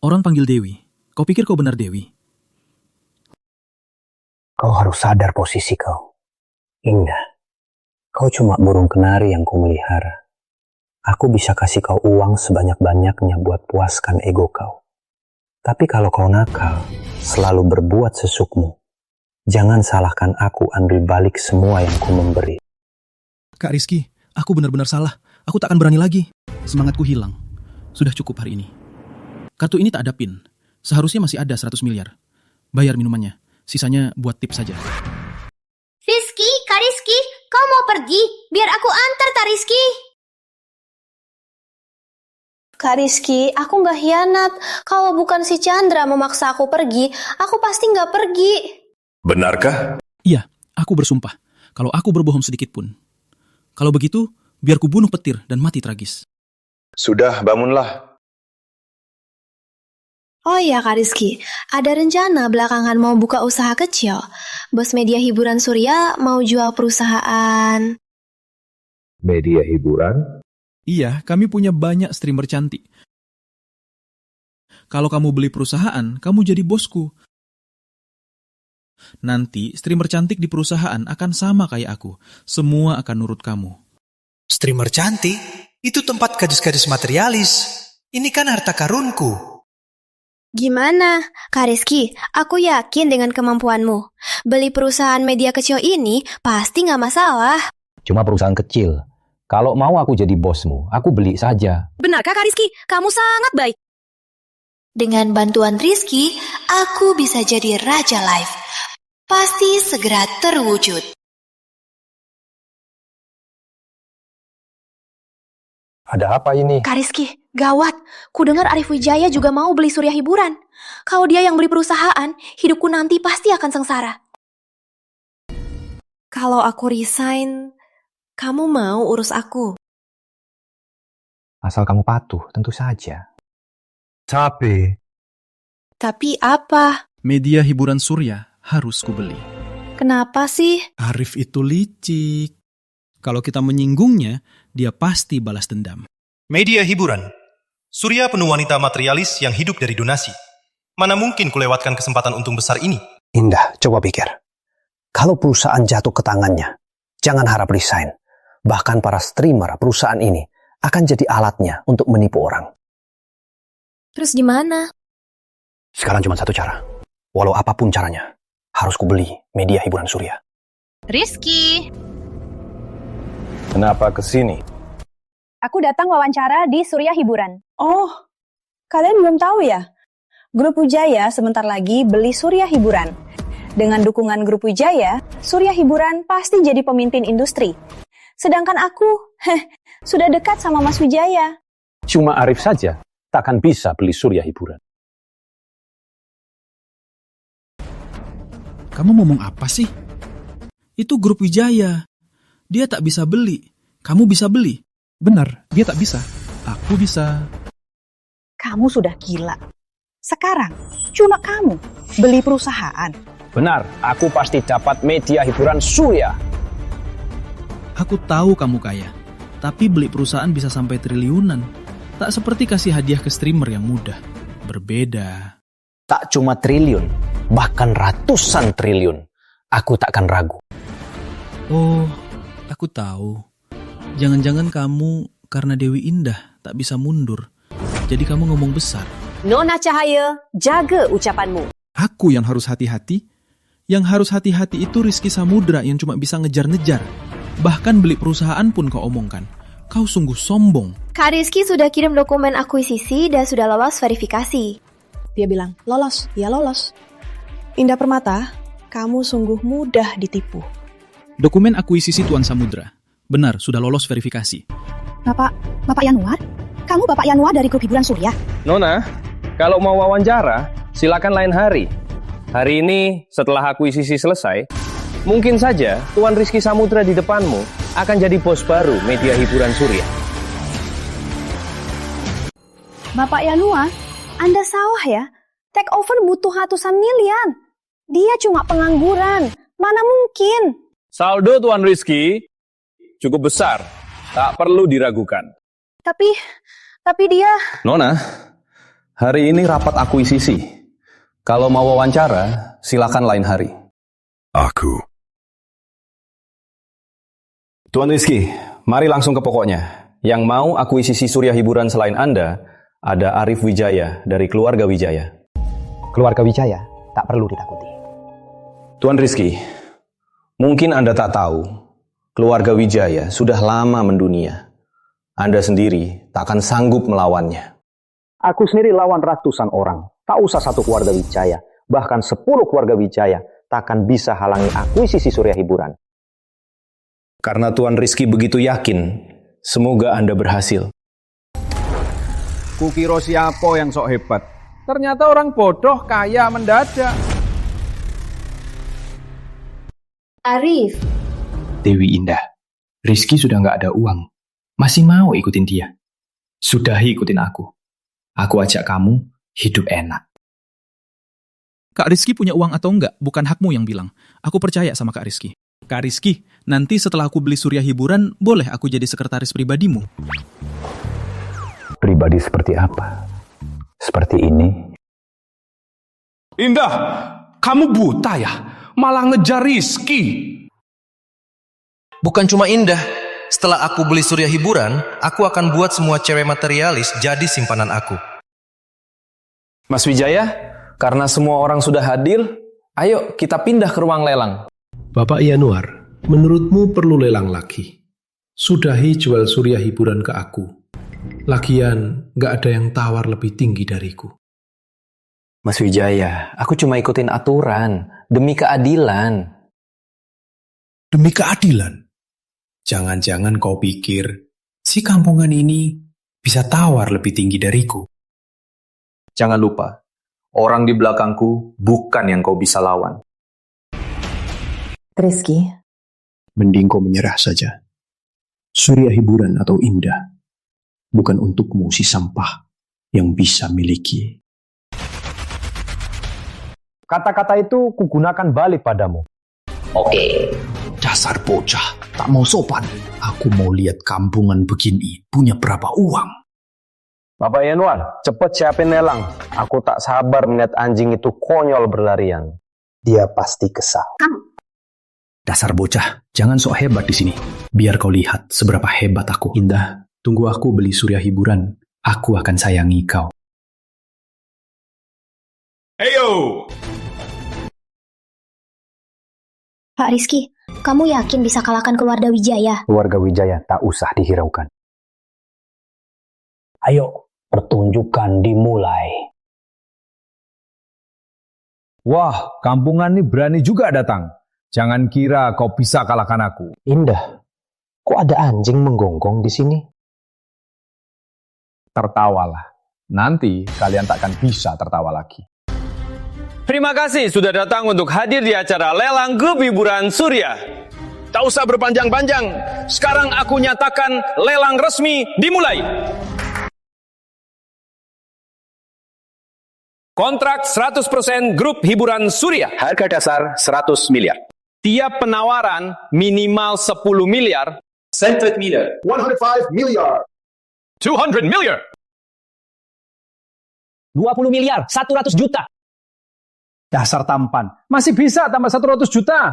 orang panggil Dewi. Kau pikir kau benar Dewi? Kau harus sadar posisi kau. Indah, kau cuma burung kenari yang kumelihara. Aku bisa kasih kau uang sebanyak-banyaknya buat puaskan ego kau. Tapi kalau kau nakal, selalu berbuat sesukmu, jangan salahkan aku ambil balik semua yang ku memberi. Kak Rizky, aku benar-benar salah. Aku tak akan berani lagi. Semangatku hilang. Sudah cukup hari ini. Kartu ini tak ada PIN. Seharusnya masih ada 100 miliar. Bayar minumannya. Sisanya buat tip saja. Rizky, Kak Rizky, kau mau pergi? Biar aku antar Kak Rizky. Kak Rizky, aku gak hianat. Kalau bukan si Chandra memaksa aku pergi, aku pasti gak pergi. Benarkah? Iya, aku bersumpah. kalau aku berbohong sedikit pun. Kalau begitu, biar ku bunuh petir dan mati tragis. Sudah, bangunlah. Oh iya Kak Rizky, ada rencana belakangan mau buka usaha kecil. Bos media hiburan Surya mau jual perusahaan. Media hiburan? Iya, kami punya banyak streamer cantik. Kalau kamu beli perusahaan, kamu jadi bosku. Nanti streamer cantik di perusahaan akan sama kayak aku. Semua akan nurut kamu. Streamer cantik? Itu tempat gadis-gadis materialis. Ini kan harta karunku. Gimana? Kak Rizky, aku yakin dengan kemampuanmu. Beli perusahaan media kecil ini pasti nggak masalah. Cuma perusahaan kecil. Kalau mau aku jadi bosmu, aku beli saja. Benarkah Kak Rizky? Kamu sangat baik. Dengan bantuan Rizky, aku bisa jadi Raja Live. Pasti segera terwujud. Ada apa ini? Kak Rizky, gawat. Ku dengar Arif Wijaya juga mau beli Surya Hiburan. Kalau dia yang beli perusahaan, hidupku nanti pasti akan sengsara. Kalau aku resign, kamu mau urus aku? Asal kamu patuh, tentu saja. Tapi apa? Media hiburan Surya harus kubeli. Kenapa sih? Arif itu licik. Kalau kita menyinggungnya, dia pasti balas dendam. Media hiburan. Surya penuh wanita materialis yang hidup dari donasi. Mana mungkin kulewatkan kesempatan untung besar ini? Indah, coba pikir. Kalau perusahaan jatuh ke tangannya, jangan harap resign. Bahkan para streamer perusahaan ini akan jadi alatnya untuk menipu orang. Terus gimana? Sekarang cuma satu cara. Walau apapun caranya, harus kubeli media hiburan Surya. Rizky. Kenapa kesini? Aku datang wawancara di Surya Hiburan. Oh, kalian belum tahu ya? Grup Wijaya sebentar lagi beli Surya Hiburan. Dengan dukungan Grup Wijaya, Surya Hiburan pasti jadi pemimpin industri. Sedangkan aku, sudah dekat sama Mas Wijaya. Cuma Arif saja takkan bisa beli Surya Hiburan. Kamu ngomong apa sih? Itu Grup Wijaya. Dia tak bisa beli. Kamu bisa beli. Benar, dia tak bisa. Aku bisa. Kamu sudah gila. Sekarang, cuma kamu beli perusahaan. Benar, aku pasti dapat media hiburan Surya. Aku tahu kamu kaya. Tapi beli perusahaan bisa sampai triliunan. Tak seperti kasih hadiah ke streamer yang mudah. Berbeda. Tak cuma triliun, bahkan ratusan triliun. Aku takkan ragu. Oh, aku tahu. Jangan-jangan kamu karena Dewi Indah tak bisa mundur. Jadi kamu ngomong besar. Nona Cahaya, jaga ucapanmu. Aku yang harus hati-hati. Yang harus hati-hati itu Rizky Samudra yang cuma bisa ngejar-ngejar. Bahkan beli perusahaan pun kau omongkan. Kau sungguh sombong. Kak Rizky sudah kirim dokumen akuisisi dan sudah lolos verifikasi. Dia bilang, lolos, ya lolos. Indah Permata, kamu sungguh mudah ditipu. Dokumen akuisisi Tuan Samudra. Benar, sudah lolos verifikasi. Bapak Yanuar? Kamu Bapak Yanuar dari Grup Hiburan Surya? Nona, kalau mau wawancara, silakan lain hari. Hari ini, setelah akuisisi selesai, mungkin saja Tuan Rizky Samudra di depanmu akan jadi bos baru media hiburan Surya. Bapak Yanuar, Anda salah ya. Take over butuh ratusan miliar. Dia cuma pengangguran. Mana mungkin? Saldo Tuan Rizky cukup besar, tak perlu diragukan. Tapi dia... Nona, hari ini rapat akuisisi. Kalau mau wawancara, silakan lain hari. Tuan Rizky, mari langsung ke pokoknya. Yang mau akuisisi Surya Hiburan selain Anda, ada Arif Wijaya dari keluarga Wijaya. Keluarga Wijaya tak perlu ditakuti. Tuan Rizky, mungkin Anda tak tahu, keluarga Wijaya sudah lama mendunia. Anda sendiri tak akan sanggup melawannya. Aku sendiri lawan ratusan orang. Tak usah satu keluarga Wijaya. Bahkan 10 keluarga Wijaya takkan bisa halangi akuisisi Surya Hiburan. Karena Tuan Rizky begitu yakin, semoga Anda berhasil. Kukira siapa yang sok hebat. Ternyata orang bodoh kaya mendadak. Arif, Dewi Indah. Rizky sudah nggak ada uang. Masih mau ikutin dia? Sudahi ikutin aku. Aku ajak kamu hidup enak. Kak Rizky punya uang atau enggak, bukan hakmu yang bilang. Aku percaya sama Kak Rizky. Kak Rizky, nanti setelah aku beli Surya Hiburan, boleh aku jadi sekretaris pribadimu? Pribadi seperti apa? Seperti ini? Indah, kamu buta ya? Malah ngejar Rizky. Bukan cuma Indah. Setelah aku beli Surya Hiburan, aku akan buat semua cewek materialis jadi simpanan aku. Mas Wijaya, karena semua orang sudah hadir, ayo kita pindah ke ruang lelang. Bapak Yanuar, menurutmu perlu lelang lagi? Sudahi jual Surya Hiburan ke aku. Lagian, nggak ada yang tawar lebih tinggi dariku. Mas Wijaya, aku cuma ikutin aturan, demi keadilan. Demi keadilan? Jangan-jangan kau pikir, si kampungan ini bisa tawar lebih tinggi dariku. Jangan lupa, orang di belakangku bukan yang kau bisa lawan. Rizky, Mending kau menyerah saja. Surya Hiburan atau Indah bukan untukmu si sampah yang bisa miliki. Kata-kata itu kugunakan balik padamu. Oke. Dasar bocah, tak mau sopan. Aku mau lihat kampungan begini punya berapa uang. Bapak Yanuar, cepet siapin lelang. Aku tak sabar melihat anjing itu konyol berlarian. Dia pasti kesal. Dasar bocah, jangan sok hebat di sini. Biar kau lihat seberapa hebat aku. Indah, tunggu aku beli Surya Hiburan. Aku akan sayangi kau. Heyo! Pak Rizky, kamu yakin bisa kalahkan keluarga Wijaya? Keluarga Wijaya tak usah dihiraukan. Ayo, pertunjukan dimulai. Wah, kampungan ini berani juga datang. Jangan kira kau bisa kalahkan aku. Indah, kok ada anjing menggonggong di sini? Tertawalah. Nanti kalian tak akan bisa tertawa lagi. Terima kasih sudah datang untuk hadir di acara lelang grup hiburan Surya. Tak usah berpanjang-panjang. Sekarang aku nyatakan lelang resmi dimulai. Kontrak 100% grup hiburan Surya. Harga dasar 100 miliar. Tiap penawaran minimal 10 miliar. 100 miliar. 105 miliar. 200 miliar. 20 miliar, 100 juta. Dasar tampan, masih bisa tambah 100 juta.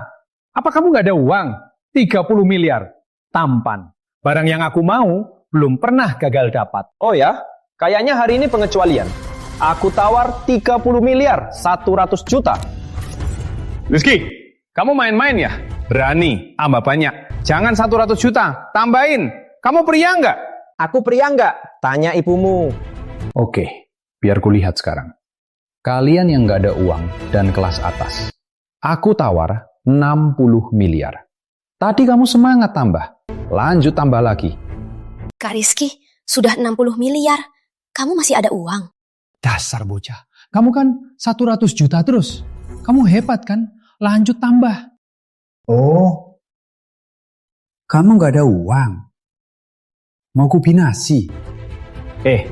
Apa kamu nggak ada uang? 30 miliar, tampan. Barang yang aku mau, belum pernah gagal dapat. Oh ya, kayaknya hari ini pengecualian. Aku tawar 30 miliar, 100 juta. Rizky, kamu main-main ya? Berani, tambah banyak. Jangan 100 juta, tambahin. Kamu pria nggak? Aku pria nggak? Tanya ibumu. Oke, biar kulihat sekarang. Kalian yang nggak ada uang dan kelas atas, aku tawar 60 miliar. Tadi kamu semangat tambah, lanjut tambah lagi. Kak Rizky, sudah 60 miliar. Kamu masih ada uang? Dasar bocah, kamu kan 100 juta terus. Kamu hebat kan? Lanjut tambah. Oh, kamu nggak ada uang. Mau kubinasi?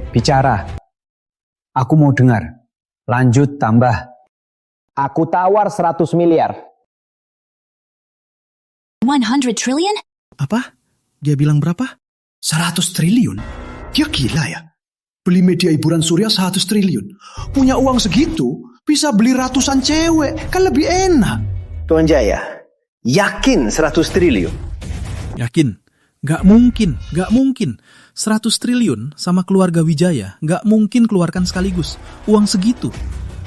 Bicara. Aku mau dengar. Lanjut tambah. Aku tawar 100 miliar. 100 trillion? Apa? Dia bilang berapa? 100 triliun? Dia gila ya? Beli media hiburan Surya 100 triliun. Punya uang segitu, bisa beli ratusan cewek. Kan lebih enak. Tuan Jaya, yakin 100 triliun? Yakin? Gak mungkin, gak mungkin. 100 triliun sama keluarga Wijaya gak mungkin keluarkan sekaligus. Uang segitu.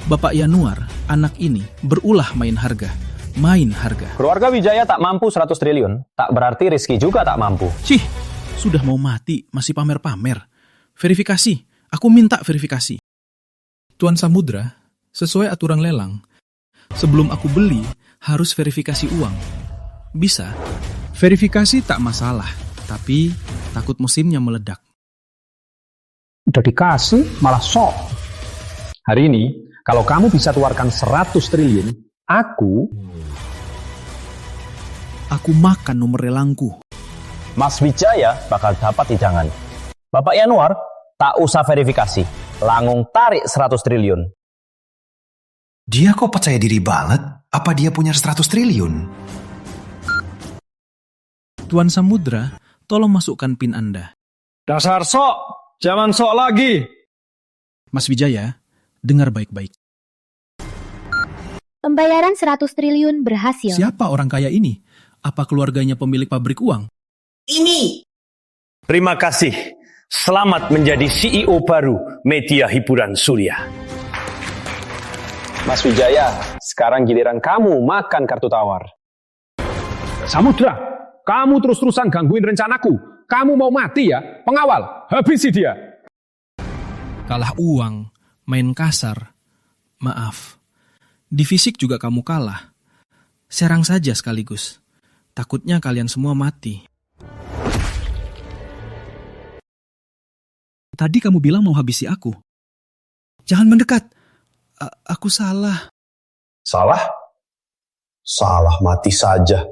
Bapak Yanuar, anak ini berulah main harga. Main harga. Keluarga Wijaya tak mampu 100 triliun, tak berarti Rizky juga tak mampu. Cih, sudah mau mati, masih pamer-pamer. Verifikasi, aku minta verifikasi. Tuan Samudra, sesuai aturan lelang, sebelum aku beli, harus verifikasi uang. Bisa, verifikasi tak masalah, tapi takut musimnya meledak. Udah dikasih, malah sok. Hari ini, kalau kamu bisa keluarkan 100 triliun, aku aku makan nomor relangku. Mas Wijaya bakal dapat hidangan. Bapak Yanuar, tak usah verifikasi. Langsung tarik 100 triliun. Dia kok percaya diri banget? Apa dia punya 100 triliun? Tuan Samudra, tolong masukkan PIN Anda. Dasar sok, jangan sok lagi. Mas Wijaya, dengar baik-baik. Pembayaran 100 triliun berhasil. Siapa orang kaya ini? Apa keluarganya pemilik pabrik uang? Ini. Terima kasih. Selamat menjadi CEO baru media hiburan Surya. Mas Wijaya, sekarang giliran kamu makan kartu tawar. Samudra, kamu terus-terusan gangguin rencanaku. Kamu mau mati ya? Pengawal, habisi dia. Kalah uang, main kasar. Maaf, di fisik juga kamu kalah. Serang saja sekaligus. Takutnya kalian semua mati. Tadi kamu bilang mau habisi aku. Jangan mendekat. Aku salah. Salah? Salah mati saja.